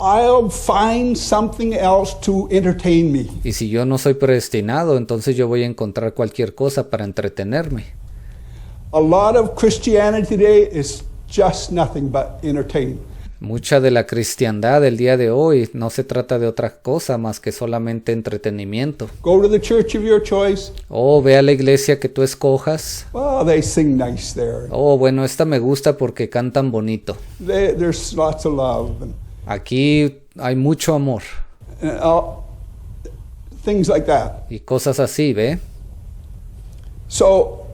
I'll find something else to entertain me. Y si yo no soy predestinado, entonces yo voy a encontrar cualquier cosa para entretenerme. A lot of Christianity today is just nothing but entertainment. Mucha de la cristiandad del día de hoy no se trata de otra cosa más que solamente entretenimiento. Go to the church of your choice. Oh, ve a la iglesia que tú escojas. Oh, they sing nice there. Oh, bueno, esta me gusta porque cantan bonito. There's lots of love Aquí hay mucho amor and things like that. y cosas así, ¿ve? So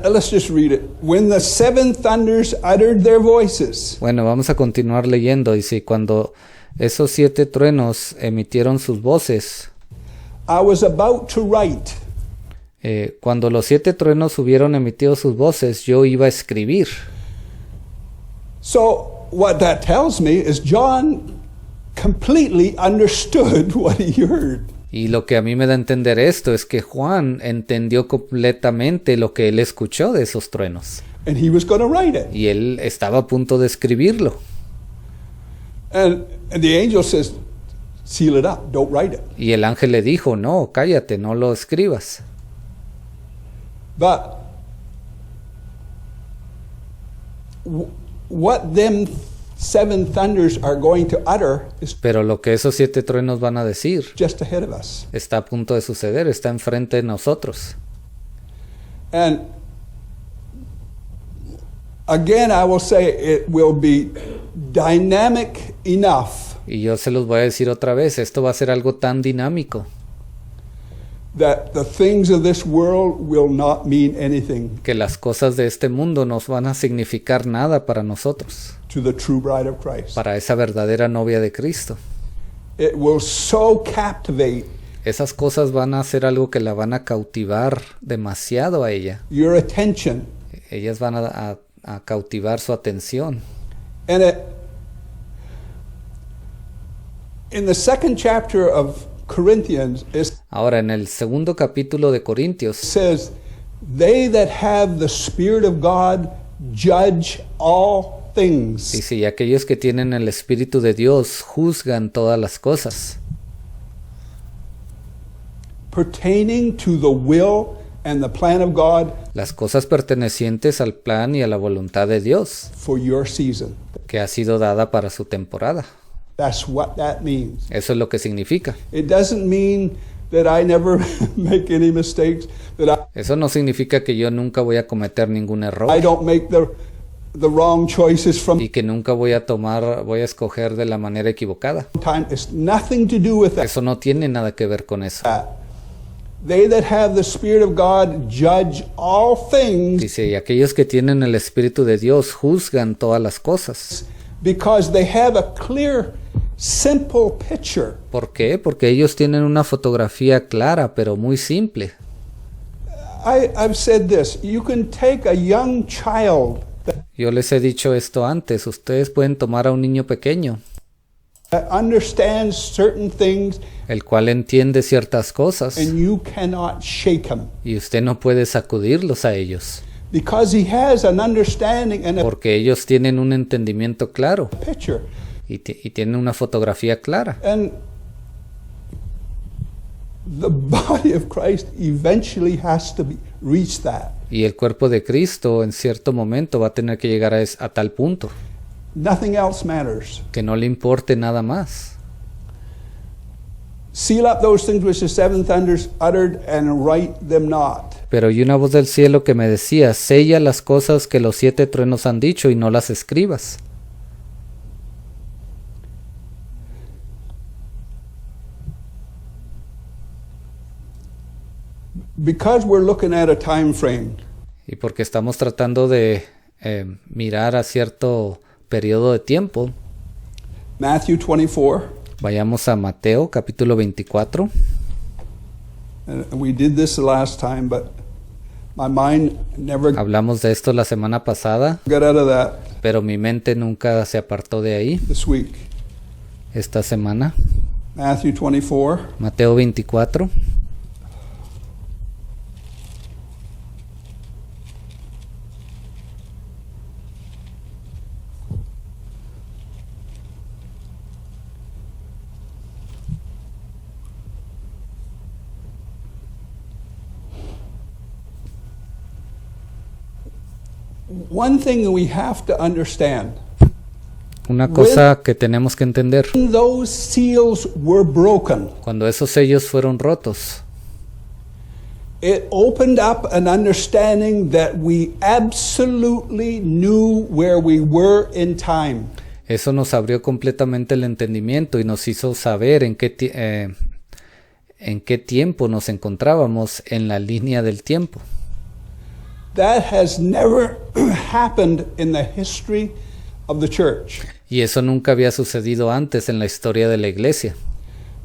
let's just read it. When the seven thunders uttered their voices, Bueno, vamos a continuar leyendo. Dice, cuando esos 7 truenos emitieron sus voces, I was about to write. Cuando los 7 truenos hubieron emitido sus voces, yo iba a escribir. So what that tells me is John completely understood what he heard. Y lo que a mí me da a entender esto es que Juan entendió completamente lo que él escuchó de esos truenos. And he was going to write it. Y él estaba a punto de escribirlo. And the angel says, seal it up, don't write it. Y el ángel le dijo, no, cállate, no lo escribas. But what them seven thunders are going to utter is Pero lo que esos 7 truenos van a decir just ahead of us. está a punto de suceder, está enfrente de nosotros. And again, I will say it will be dynamic enough Y yo se los voy a decir otra vez, esto va a ser algo tan dinámico that the things of this world will not mean anything que las cosas de este mundo no van a significar nada para nosotros, to the true bride of Christ. para esa verdadera novia de Cristo. It will so captivate Esas cosas van a ser algo que la van a cautivar demasiado a ella. your attention. Ellas van a cautivar su atención. And in the second chapter of Corinthians, it Ahora, en el segundo capítulo de Corintios, says, they that have the Spirit of God judge all things. dice, y aquellos que tienen el Espíritu de Dios juzgan todas las cosas, Pertaining to the will and the plan of God las cosas pertenecientes al plan y a la voluntad de Dios, for your season. que ha sido dada para su temporada. That's what that means. Eso es lo que significa. It doesn't mean that I never make any mistakes, that Eso no significa que yo nunca voy a cometer ningún error I don't make the wrong choices from y que nunca voy a escoger de la manera equivocada. time. It's nothing to do with that. Eso no tiene nada que ver con eso. They that have the Spirit of God judge all things Dice, y aquellos que tienen el Espíritu de Dios juzgan todas las cosas. because they have a clear, simple picture. ¿Por qué? Porque ellos tienen una fotografía clara, pero muy simple. I've said this. You can take a young child Yo les he dicho esto antes, ustedes pueden tomar a un niño pequeño, that understands certain things el cual entiende ciertas cosas, and you cannot shake him y usted no puede sacudirlos a ellos, because he has an understanding and a porque ellos tienen un entendimiento claro picture. y tienen una fotografía clara. And the body of Christ eventually has to reach that. Y el cuerpo de Cristo en cierto momento va a tener que llegar a tal punto, Nothing else matters. que no le importe nada más. Seal up those things which the seven thunders uttered and write them not. Pero hay una voz del cielo que me decía, sella las cosas que los 7 truenos han dicho y no las escribas. Because we're looking at a time frame, Y porque estamos tratando de mirar a cierto periodo de tiempo, Matthew 24, vayamos a Mateo capítulo 24. and we did this the last time, but my mind never Hablamos de esto la semana pasada, got out of that pero mi mente nunca se apartó de ahí this week. esta semana. Matthew 24, Mateo 24. one thing we have to understand, Una cosa que tenemos que entender, when those seals were broken, cuando esos sellos fueron rotos, it opened up an understanding that we absolutely knew where we were in time. eso nos abrió completamente el entendimiento y nos hizo saber en qué tiempo nos encontrábamos en la línea del tiempo. That has never happened in the history of the church. Y eso nunca había sucedido antes en la historia de la iglesia.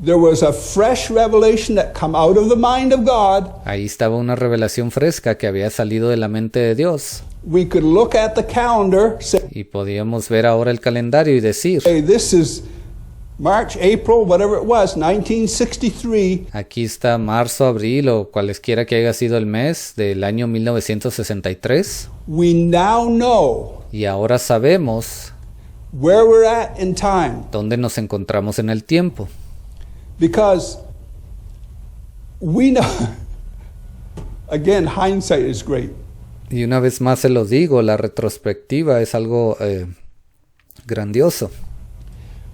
There was a fresh revelation that come out of the mind of God. Ahí estaba una revelación fresca que había salido de la mente de Dios. We could look at the calendar, say, Y podíamos ver ahora el calendario y decir, hey, this is March, April, whatever it was, 1963. aquí está marzo, abril o cualesquiera que haya sido el mes del año 1963. We now know Y ahora sabemos where we're at in time. dónde nos encontramos en el tiempo. Because we know, again, hindsight is great. Y una vez más se lo digo, la retrospectiva es algo grandioso.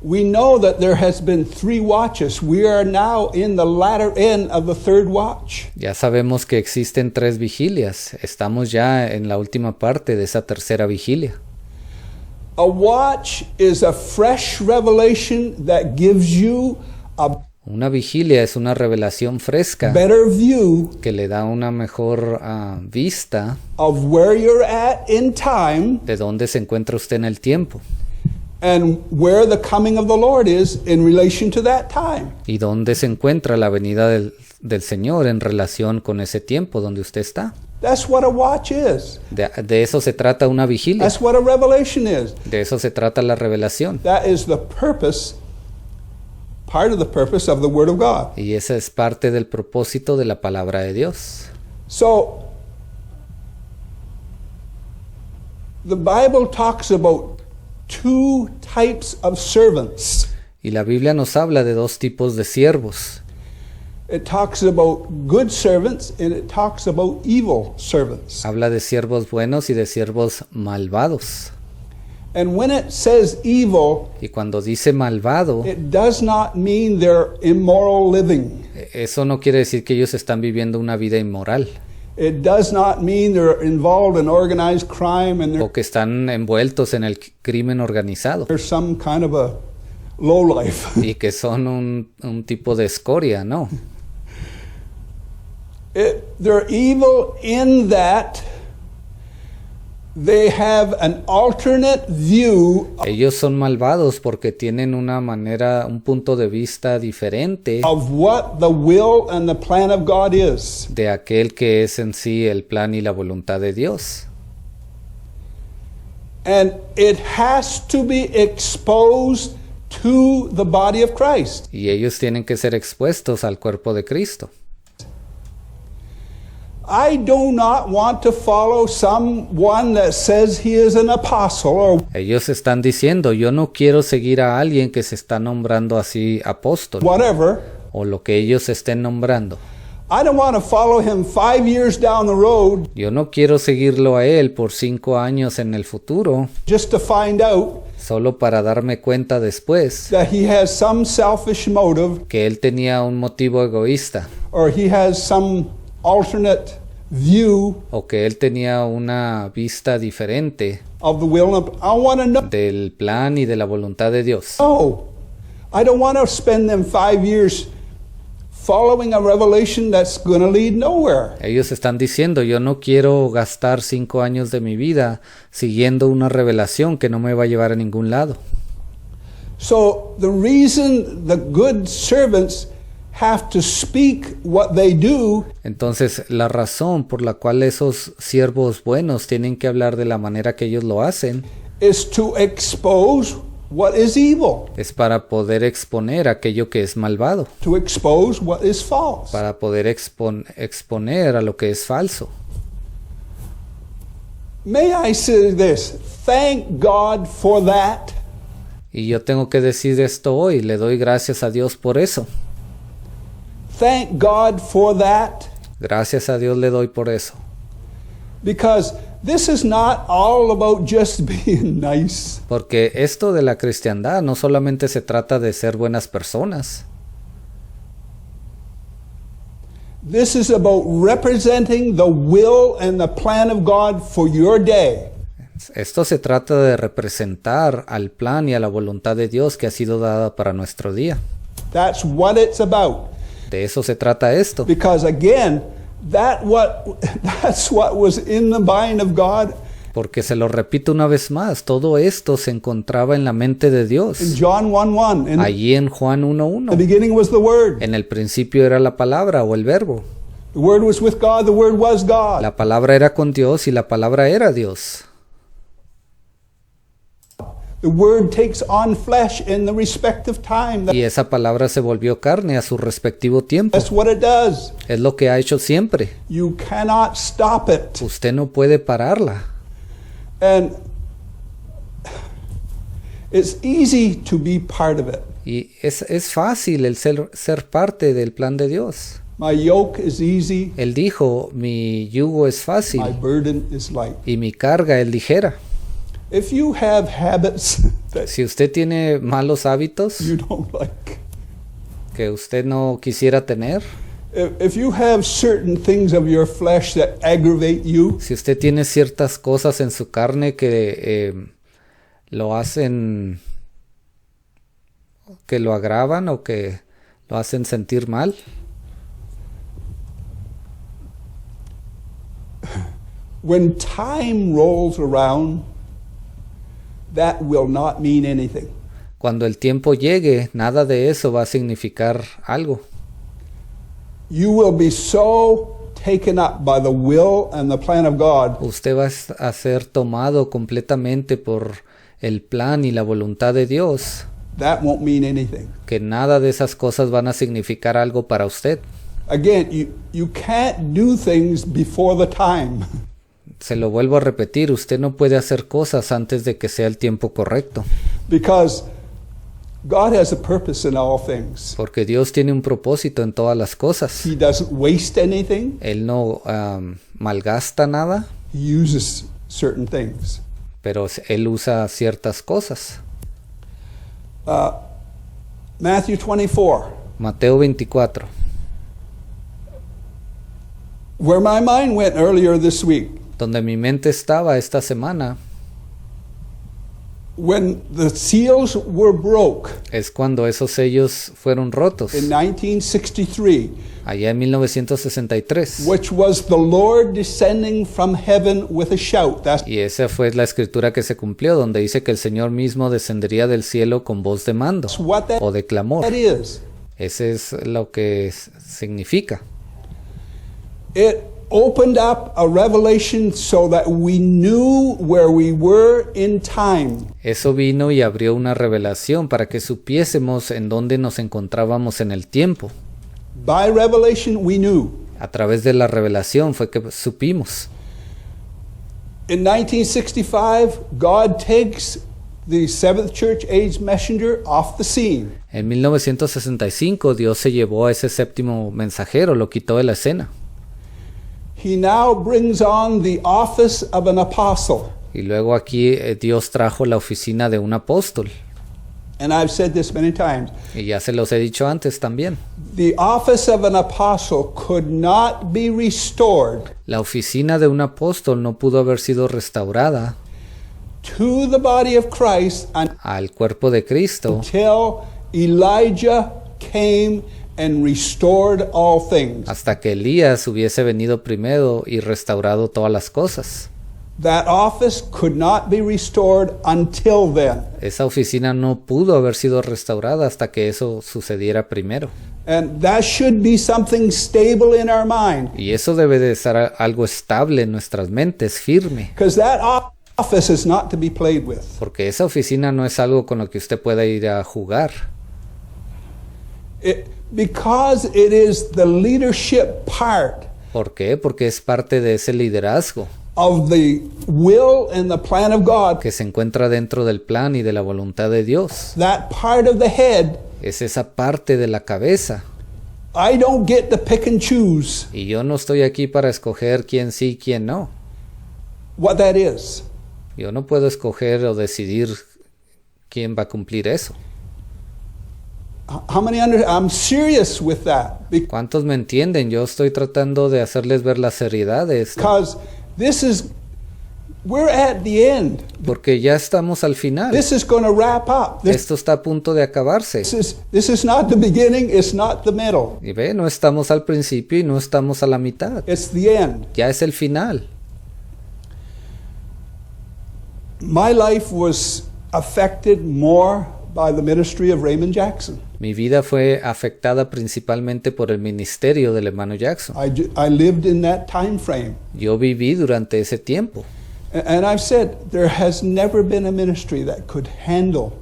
We know that there has been 3 watches. We are now in the latter end of the 3rd watch. Ya sabemos que existen 3 vigilias. Estamos ya en la última parte de esa tercera vigilia. A watch is a fresh revelation that gives you a Una vigilia es una revelación fresca better view que le da una mejor vista of where you're at in time de dónde se encuentra usted en el tiempo and where the coming of the Lord is in relation to that time. y dónde se encuentra la venida del Señor en relación con ese tiempo donde usted está. That's what a watch is. De eso se trata una vigilia. That's what a revelation is. De eso se trata la revelación. That is the purpose, part of the purpose of the Word of God. Y esa es parte del propósito de la palabra de Dios. So, the Bible talks about 2 types of servants. Y la Biblia nos habla de 2 tipos de siervos. It talks about good servants and it talks about evil servants. Habla de siervos buenos y de siervos malvados. And when it says evil, Y cuando dice malvado, it does not mean they're immoral living. eso no quiere decir que ellos están viviendo una vida inmoral It does not mean they're involved in organized crime and o que están envueltos en el crimen organizado they're some kind of a lowlife. y que son un tipo de escoria, no. They're evil in that they have an alternate view Ellos son malvados porque tienen una manera, un punto de vista diferente of what the will and the plan of God is. de aquel que es en sí el plan y la voluntad de Dios. And it has to be exposed to the body of Christ. Y ellos tienen que ser expuestos al cuerpo de Cristo. I do not want to follow someone that says he is an apostle or Ellos están diciendo, yo no quiero seguir a alguien que se está nombrando así apóstol whatever. o lo que ellos estén nombrando. I don't want to follow him 5 years down the road Yo no quiero seguirlo a él por 5 años en el futuro, just to find out solo para darme cuenta después that he has some selfish motive que él tenía un motivo egoísta or he has some alternate view o que él tenía una vista diferente of the will. I want to know. del plan y de la voluntad de Dios. No, I don't want to spend them 5 years following a revelation that's going to lead nowhere. Ellos están diciendo, yo no quiero gastar 5 años de mi vida siguiendo una revelación que no me va a llevar a ningún lado. So the reason the good servants have to speak what they do Entonces, la razón por la cual esos siervos buenos tienen que hablar de la manera que ellos lo hacen is to expose what is evil, es para poder exponer aquello que es malvado, to expose what is false. para poder exponer a lo que es falso. May I say this? Thank God for that. Y yo tengo que decir esto hoy, le doy gracias a Dios por eso. Thank God for that. Gracias a Dios le doy por eso. Because this is not all about just being nice. Porque esto de la cristiandad no solamente se trata de ser buenas personas. This is about representing the will and the plan of God for your day. Esto se trata de representar al plan y a la voluntad de Dios que ha sido dada para nuestro día. That's what it's about. De eso se trata esto. Because again, that's what was in the mind of God. Porque se lo repito una vez más, todo esto se encontraba en la mente de In Dios. John 1:1. Allí en Juan The 1:1. beginning was the Word. En el principio era la palabra o el verbo. The Word was with God. The Word was God. La palabra era con Dios y la palabra era Dios. The Word takes on flesh in the respective time. Y esa palabra se volvió carne a su respectivo tiempo. That's what it does. Es lo que ha hecho siempre. You cannot stop it. Usted no puede pararla. And It's easy to be part of it. Y es fácil el ser parte del plan de Dios. My yoke is easy, Él dijo, mi yugo es fácil my burden is light. y mi carga es ligera. If you have habits that Si usted tiene malos hábitos you don't like, que usted no quisiera tener, if you have certain things of your flesh that aggravate you, si usted tiene ciertas cosas en su carne que lo hacen, que lo agravan o que lo hacen sentir mal, when time rolls around, that will not mean anything. cuando el tiempo llegue, nada de eso va a significar algo. You will be so taken up by the will and the plan of God Usted va a ser tomado completamente por el plan y la voluntad de Dios, that won't mean anything. que nada de esas cosas van a significar algo para usted. Again, you can't do things before the time. Se lo vuelvo a repetir, usted no puede hacer cosas antes de que sea el tiempo correcto, Because God has a purpose in all things. porque Dios tiene un propósito en todas las cosas. He doesn't waste anything. Él no malgasta nada, He uses certain things. pero Él usa ciertas cosas. Matthew 24. Mateo 24. Where my mind went earlier this week, Donde mi mente estaba esta semana when the seals were broke es cuando esos sellos fueron rotos, in 1963, allá en 1963. which was the Lord descending from heaven with a shout. That's Y esa fue la escritura que se cumplió, donde dice que el Señor mismo descendería del cielo con voz de mando what o de clamor. that is. Ese es lo que significa. It opened up a revelation so that we knew where we were in time. Eso vino y abrió una revelación para que supiésemos en dónde nos encontrábamos en el tiempo. By revelation, we knew. A través de la revelación fue que supimos. In 1965, God takes the seventh church age messenger off the scene. En 1965 Dios se llevó a ese séptimo mensajero, lo quitó de la escena. He now brings on the office of an apostle. Y luego aquí Dios trajo la oficina de un apóstol. And I've said this many times. Y ya se los he dicho antes también. The office of an apostle could not be restored La oficina de un apóstol no pudo haber sido restaurada to the body of Christ al cuerpo de Cristo until Elijah came and restored all things. hasta que Elías hubiese venido primero y restaurado todas las cosas. That office could not be restored until then. Esa oficina no pudo haber sido restaurada hasta que eso sucediera primero. And that should be something stable in our mind. Y eso debe de ser algo estable en nuestras mentes, firme. Because that office is not to be played with. Porque esa oficina no es algo con lo que usted pueda ir a jugar. Because it is the leadership part ¿Por qué? Porque es parte de ese liderazgo of the will and the plan of God. que se encuentra dentro del plan y de la voluntad de Dios. That part of the head, Es esa parte de la cabeza. I don't get to pick and choose Y yo no estoy aquí para escoger quién sí y quién no. what that is. Yo no puedo escoger o decidir quién va a cumplir eso. How many I'm serious with that ¿Cuántos me entienden? Yo estoy tratando de hacerles ver la seriedad de esto. because we're at the end. Porque ya estamos al final. This is going to wrap up. Esto está a punto de acabarse. This is not the beginning, it's not the middle. Y ve, no estamos al principio y no estamos a la mitad. It's the end. Ya es el final. My life was affected more by the ministry of Raymond Jackson. Mi vida fue afectada principalmente por el ministerio del hermano Jackson. I lived in that time frame. Yo viví durante ese tiempo. And I've said there has never been a ministry that could handle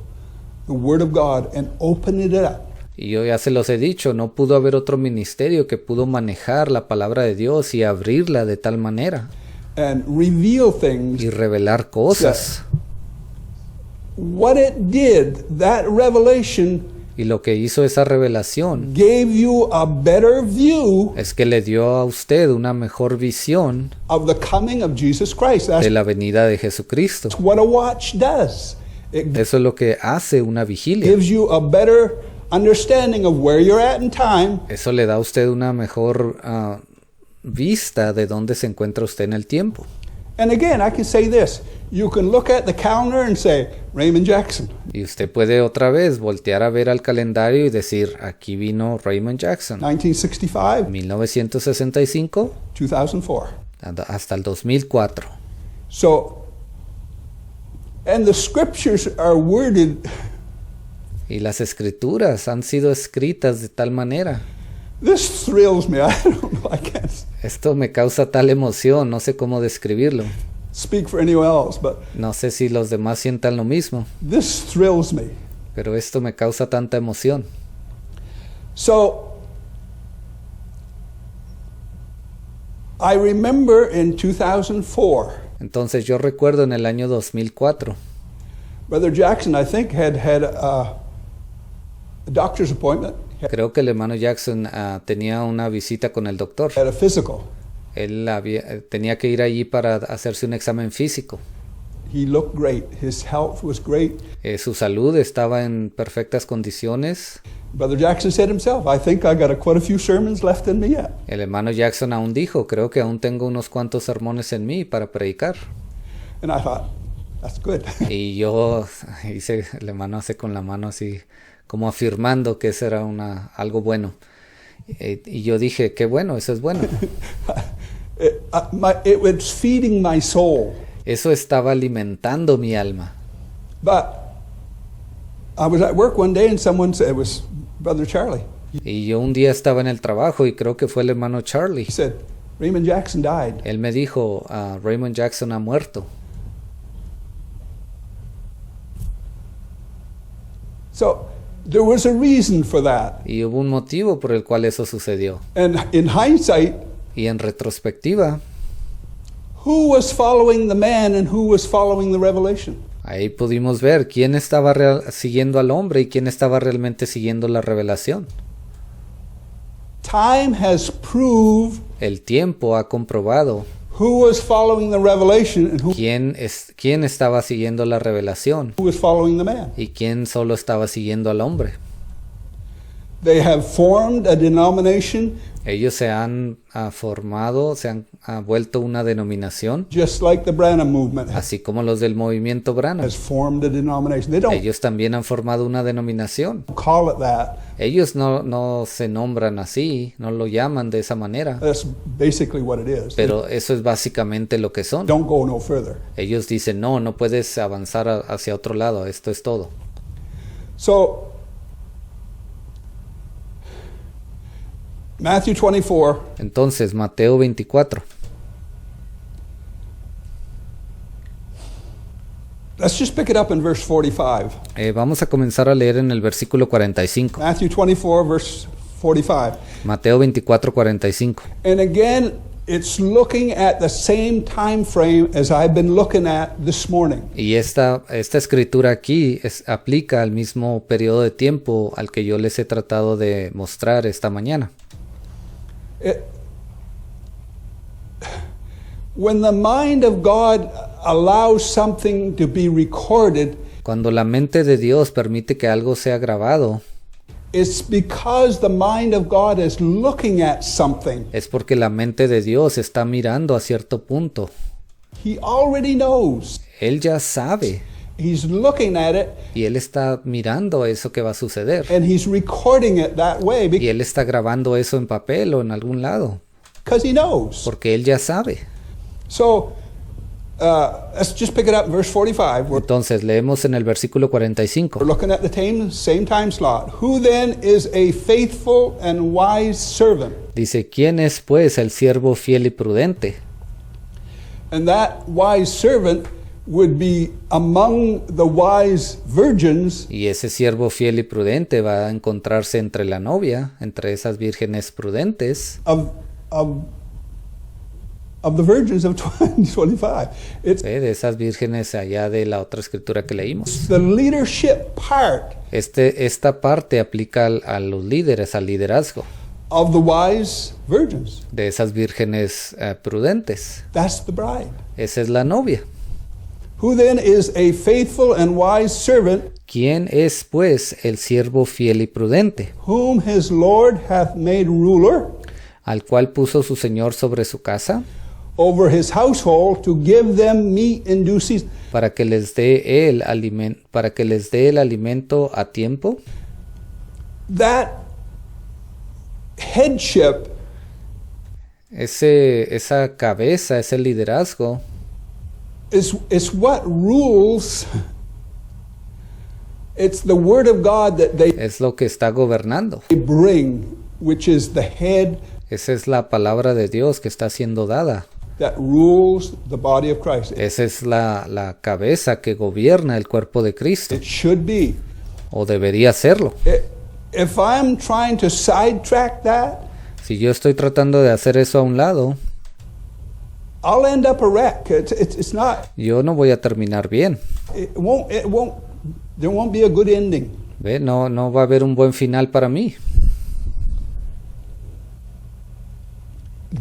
the Word of God and open it up. Y yo ya se los he dicho, no pudo haber otro ministerio que pudo manejar la palabra de Dios y abrirla de tal manera And reveal things y revelar cosas what it did, that revelation Y lo que hizo esa revelación gave you a better view es que le dio a usted una mejor visión of the coming of Jesus Christ. That's de la venida de Jesucristo. what a watch does. It Eso es lo que hace una vigilia. gives you a better understanding of where you're at in time Eso le da a usted una mejor vista de dónde se encuentra usted en el tiempo. And again, I can say this. You can look at the calendar and say, Raymond Jackson. Y usted puede otra vez voltear a ver al calendario y decir, aquí vino Raymond Jackson, 1965, 1965 2004. hasta el 2004. So, and the scriptures are worded, Y las escrituras han sido escritas de tal manera. this thrills me. I don't know, I can't Esto me causa tal emoción, no sé cómo describirlo. speak for anyone else, but No sé si los demás sientan lo mismo, this thrills me. pero esto me causa tanta emoción. So, I remember in 2004, Entonces yo recuerdo en el año 2004, Brother Jackson, I think, had a doctor's appointment, creo que el hermano Jackson tenía una visita con el doctor. had a physical. Él tenía que ir allí para hacerse un examen físico. He looked great. His health was great. Su salud estaba en perfectas condiciones. Brother Jackson said himself, I think I got quite a few sermons left in me yet. El hermano Jackson aún dijo, creo que aún tengo unos cuantos sermones en mí para predicar. And I thought, that's good. Y yo el hermano hace con la mano así, como afirmando que eso era algo bueno. Y yo dije, qué bueno, eso es bueno. It was feeding my soul. Eso estaba alimentando mi alma. But I was at work one day and someone said, it was Brother Charlie. Y yo un día estaba en el trabajo y creo que fue el hermano Charlie. He said, Raymond Jackson died. Él me dijo, Raymond Jackson ha muerto. So there was a reason for that. Y hubo un motivo por el cual eso sucedió. And in hindsight, Y en retrospectiva, who was following the man and who was following the revelation? ahí pudimos ver quién estaba siguiendo al hombre y quién estaba realmente siguiendo la revelación. Time has proved El tiempo ha comprobado who was following the revelation and quién estaba siguiendo la revelación who was following the man. y quién solo estaba siguiendo al hombre. They have formed a denomination Ellos se han formado, se han vuelto una denominación, just like the Branham movement así como los del movimiento Branham. has formed a denomination. They don't Ellos también han formado una denominación. call it that. Ellos no se nombran así, no lo llaman de esa manera, That's basically what it is. pero eso es básicamente lo que son. Don't go no further. Ellos dicen, no puedes avanzar hacia otro lado, esto es todo. So, Matthew 24, Entonces, Mateo 24. let's just pick it up in verse 45. Vamos a comenzar a leer en el versículo 45. Matthew 24, verse 45. Mateo 24, 45. And again, it's looking at the same time frame as I've been looking at this morning. Y esta escritura aquí aplica al mismo periodo de tiempo al que yo les he tratado de mostrar esta mañana. When the mind of God allows something to be recorded, Cuando la mente de Dios permite que algo sea grabado, it's because the mind of God is looking at something. es porque la mente de Dios está mirando a cierto punto. He already knows. Él ya sabe He's looking at it y Él está mirando eso que va a suceder. and he's recording it that way Y Él está grabando eso en papel o en algún lado, because he knows. porque Él ya sabe. So, let's just pick it up in verse 45. We're Entonces leemos en el versículo 45. looking at the same time slot. Who then is a faithful and wise servant? Dice, ¿quién es pues el siervo fiel y prudente? And that wise servant would be among the wise virgins Y ese siervo fiel y prudente va a encontrarse entre la novia, entre esas vírgenes prudentes, of of the virgins of 2025. It's De esas vírgenes allá de la otra escritura que leímos. the leadership part Esta parte aplica a los líderes, al liderazgo of the wise virgins. de esas vírgenes prudentes. That's the bride. Esa es la novia. Who then is a faithful and wise servant, ¿Quién es, pues, el siervo fiel y prudente, whom his Lord hath made ruler al cual puso su señor sobre su casa, over his household, to give them meat in due season? para que les dé el alimento a tiempo? That headship Esa cabeza, ese liderazgo, is what rules. It's the word of God that they es lo que está gobernando. bring, which is the head Esa es la palabra de Dios que está siendo dada. that rules the body of Christ. Esa es la cabeza que gobierna el cuerpo de Cristo, It should be. o debería serlo. If I'm trying to sidetrack that, Si yo estoy tratando de hacer eso a un lado, I'll end up a wreck. It's not. yo no voy a terminar bien. It won't. There won't be a good ending. ¿Ve? No va a haber un buen final para mí.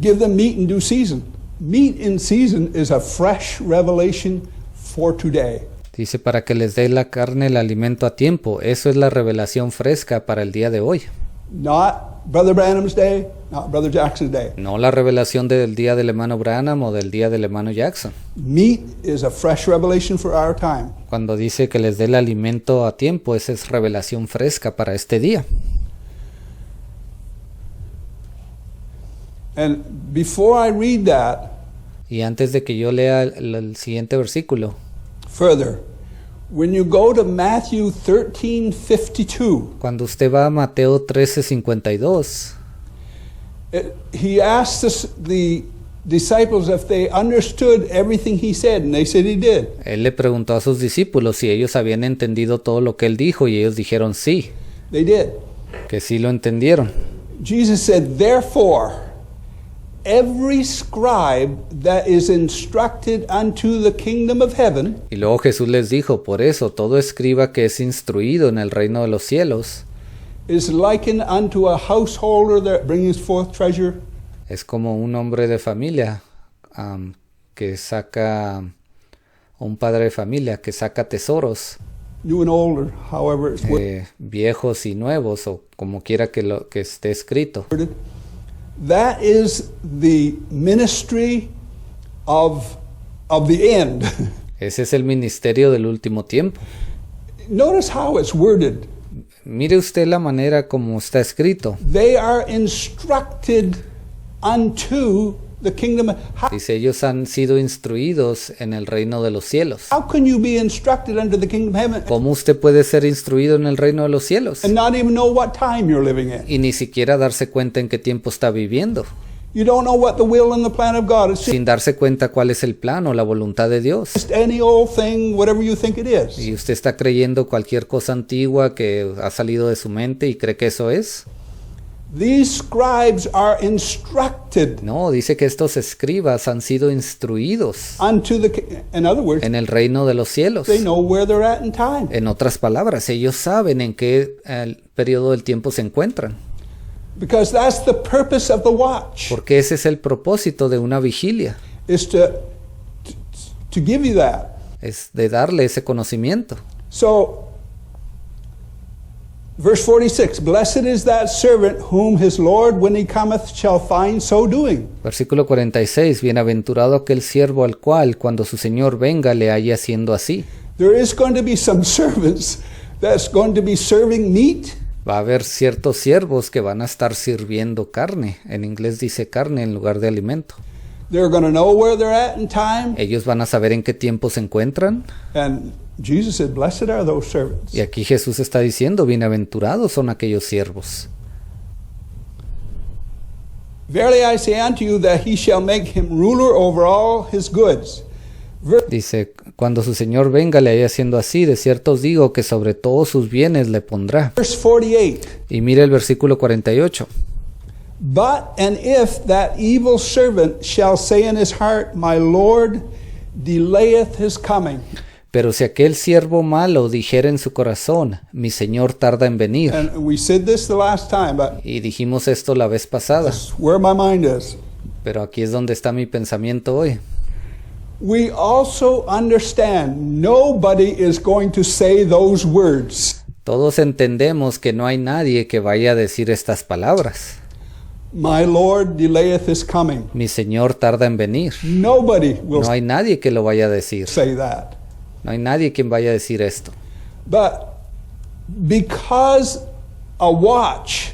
Give them meat in due season. Meat in season is a fresh revelation for today. Dice, para que les dé la carne el alimento a tiempo. Eso es la revelación fresca para el día de hoy. Not Brother Branham's day, not Brother Jackson's day. No la revelación del día del hermano Branham o del día del hermano Jackson. Meat is a fresh revelation for our time. Cuando dice que les dé el alimento a tiempo, esa es revelación fresca para este día. And before I read that Y antes de que yo lea el siguiente versículo, further, when you go to Matthew 13:52, cuando usted va a Mateo 13:52, he asks the disciples if they understood everything he said, and they said he did. él le preguntó a sus discípulos si ellos habían entendido todo lo que él dijo, y ellos dijeron sí, They did. que sí lo entendieron. Jesus said, therefore, every scribe that is instructed unto the kingdom of heaven Y luego Jesús les dijo, por eso todo escriba que es instruido en el reino de los cielos is likened unto a householder that brings forth treasure. es como un hombre de familia que saca, un padre de familia que saca tesoros, New and older, however it's viejos y nuevos, o como quiera que esté escrito. worded. That is the ministry of the end. Ese es el ministerio del último tiempo. Notice how it's worded. Mire usted la manera como está escrito. They are instructed unto the kingdom. Dice, ellos han sido instruidos en el reino de los cielos. How can you be instructed unto the kingdom of heaven ¿Cómo usted puede ser instruido en el reino de los cielos? and not even know what time you're living in? Y ni siquiera darse cuenta en qué tiempo está viviendo, You don't know what the will and the plan of God is. sin darse cuenta cuál es el plan o la voluntad de Dios. Just any old thing, whatever you think it is. Y usted está creyendo cualquier cosa antigua que ha salido de su mente y cree que eso es. These scribes are instructed No, dice que estos escribas han sido instruidos unto in other words, en el reino de los cielos. they know where they're at in time. En otras palabras, ellos saben en qué periodo del tiempo se encuentran. Because that's the purpose of the watch, Porque ese es el propósito de una vigilia, is to give you that. es de darle ese conocimiento. So, verse 46, blessed is that servant whom his Lord, when he cometh, shall find so doing. Versículo 46, bienaventurado aquel siervo al cual, cuando su Señor venga, le halle haciendo así. There is going to be some servants that's going to be serving meat. Va a haber ciertos siervos que van a estar sirviendo carne. En inglés dice carne en lugar de alimento. They're going to know where they're at in time. Ellos van a saber en qué tiempo se encuentran. And Jesus said, blessed are those servants. Y aquí Jesús está diciendo, bienaventurados son aquellos siervos. Verily I say unto you that he shall make him ruler over all his goods. Dice, cuando su Señor venga le haya haciendo así, de cierto os digo que sobre todos sus bienes le pondrá. Verse 48, Y mire el versículo 48. But and if that evil servant shall say in his heart, My Lord delayeth his coming. Pero si aquel siervo malo dijera en su corazón, mi Señor tarda en venir, And we said this the last time, but y dijimos esto la vez pasada, that's where my mind is. pero aquí es donde está mi pensamiento hoy. We also understand nobody is going to say those words. Todos entendemos que no hay nadie que vaya a decir estas palabras. My Lord delayeth his coming. Mi Señor tarda en venir. Nobody will No hay nadie que lo vaya a decir. say that. No hay nadie quien vaya a decir esto. But because a watch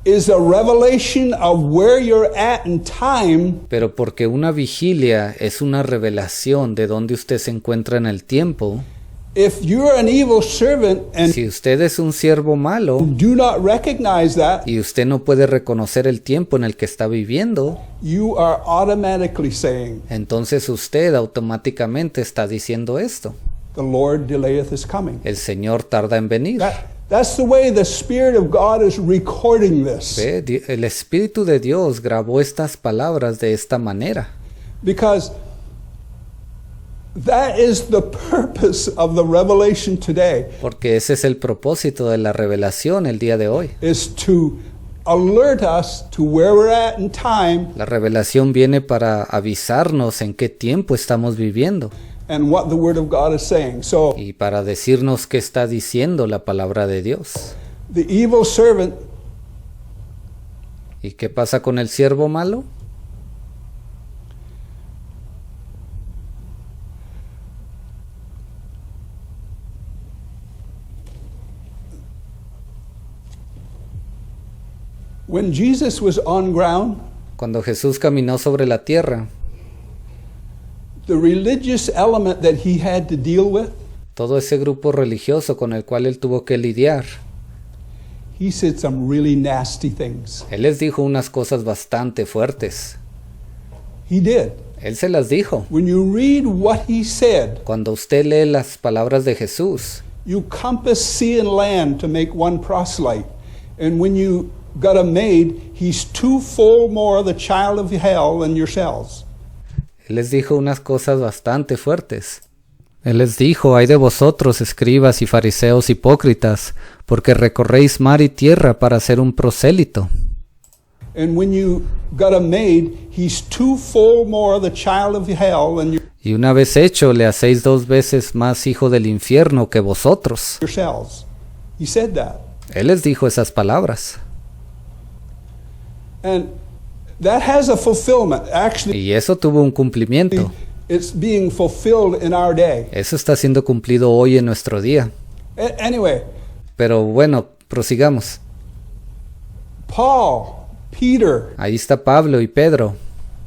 is a revelation of where you're at in time, Pero porque una vigilia es una revelación de dónde usted se encuentra en el tiempo, if you're an evil servant and si usted es un siervo malo do not recognize that, y usted no puede reconocer el tiempo en el que está viviendo, you are automatically saying, entonces usted automáticamente está diciendo esto. The Lord delayeth his coming. El Señor tarda en venir. That's the way the Spirit of God is recording this. ¿Ve? El Espíritu de Dios grabó estas palabras de esta manera. Because that is the purpose of the revelation today, Porque ese es el propósito de la revelación el día de hoy. is to alert us to where we're at in time La revelación viene para avisarnos en qué tiempo estamos viviendo and what the Word of God is saying. So y para decirnos qué está diciendo la palabra de Dios. the evil servant ¿Y qué pasa con el siervo malo? when Jesus was on ground, Cuando Jesús caminó sobre la tierra, the religious element that he had to deal with, todo ese grupo religioso con el cual él tuvo que lidiar, he said some really nasty things. él les dijo unas cosas bastante fuertes. He did. Él se las dijo. When you read what he said, Cuando usted lee las palabras de Jesús, you compass sea and land to make one proselyte. And when you got a maid, he's twofold more the child of hell than yourselves. él les dijo unas cosas bastante fuertes. Él les dijo, ay de vosotros, escribas y fariseos hipócritas, porque recorréis mar y tierra para ser un prosélito. And when you got a maid, he's twofold more the child of hell than Y una vez hecho, le hacéis 2 veces más hijo del infierno que vosotros. yourselves. He said that. Él les dijo esas palabras. And that has a fulfillment. Actually, Y eso tuvo un cumplimiento. it's being fulfilled in our day. Eso está siendo cumplido hoy en nuestro día. Anyway, Pero bueno, prosigamos. Paul, Peter, Ahí está Pablo y Pedro,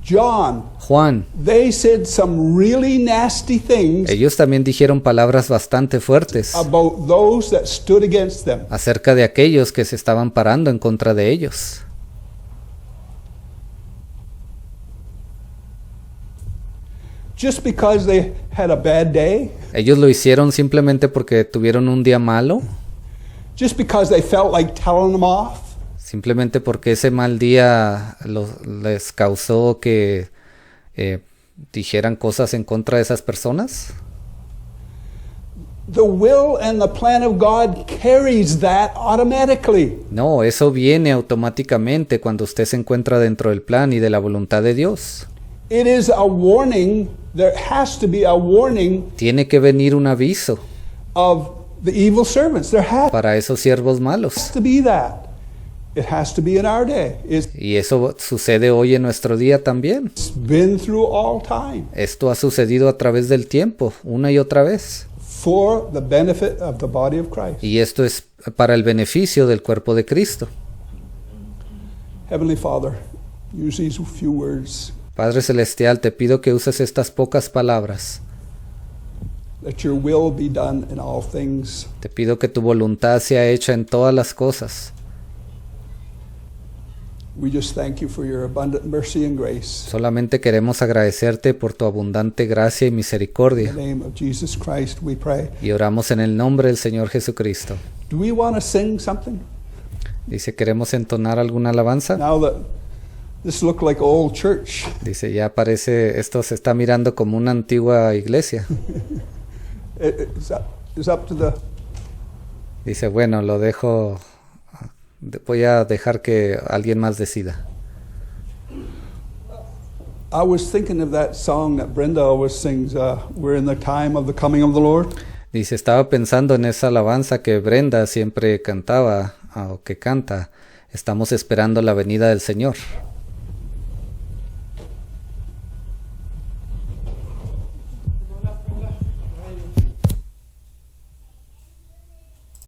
John, Juan. they said some really nasty things Ellos también dijeron palabras bastante fuertes about those that stood against them. acerca de aquellos que se estaban parando en contra de ellos. Just because they had a bad day, Ellos lo hicieron simplemente porque tuvieron un día malo, just because they felt like telling them off, simplemente porque ese mal día les causó que dijeran cosas en contra de esas personas. the will and the plan of God carries that automatically. No, eso viene automáticamente cuando usted se encuentra dentro del plan y de la voluntad de Dios. It is a warning. There has to be a warning Tiene que venir un aviso of the evil servants. There has para esos siervos malos. to be that. It has to be in our day. It's Y eso sucede hoy en nuestro día también. been through all time Esto ha sucedido a través del tiempo, una y otra vez. for the benefit of the body of Christ. Y esto es para el beneficio del cuerpo de Cristo. Heavenly Father, use these few words. Padre Celestial, te pido que uses estas pocas palabras. Let your will be done in all things. Te pido que tu voluntad sea hecha en todas las cosas. We just thank you for your abundant mercy and grace. Solamente queremos agradecerte por tu abundante gracia y In misericordia. the name of Jesus Christ, we pray. Y oramos en el nombre del Señor Jesucristo. Do we want to sing something? Dice, ¿queremos entonar alguna alabanza? Now that this looked like old church. Dice, ya parece, esto se está mirando como una antigua iglesia. It's up to the... Dice, bueno, lo dejo, voy a dejar que alguien más decida. I was thinking of that song that Brenda always sings, we're in the time of the coming of the Lord. Dice, estaba pensando en esa alabanza que Brenda siempre cantaba, o que canta, estamos esperando la venida del Señor.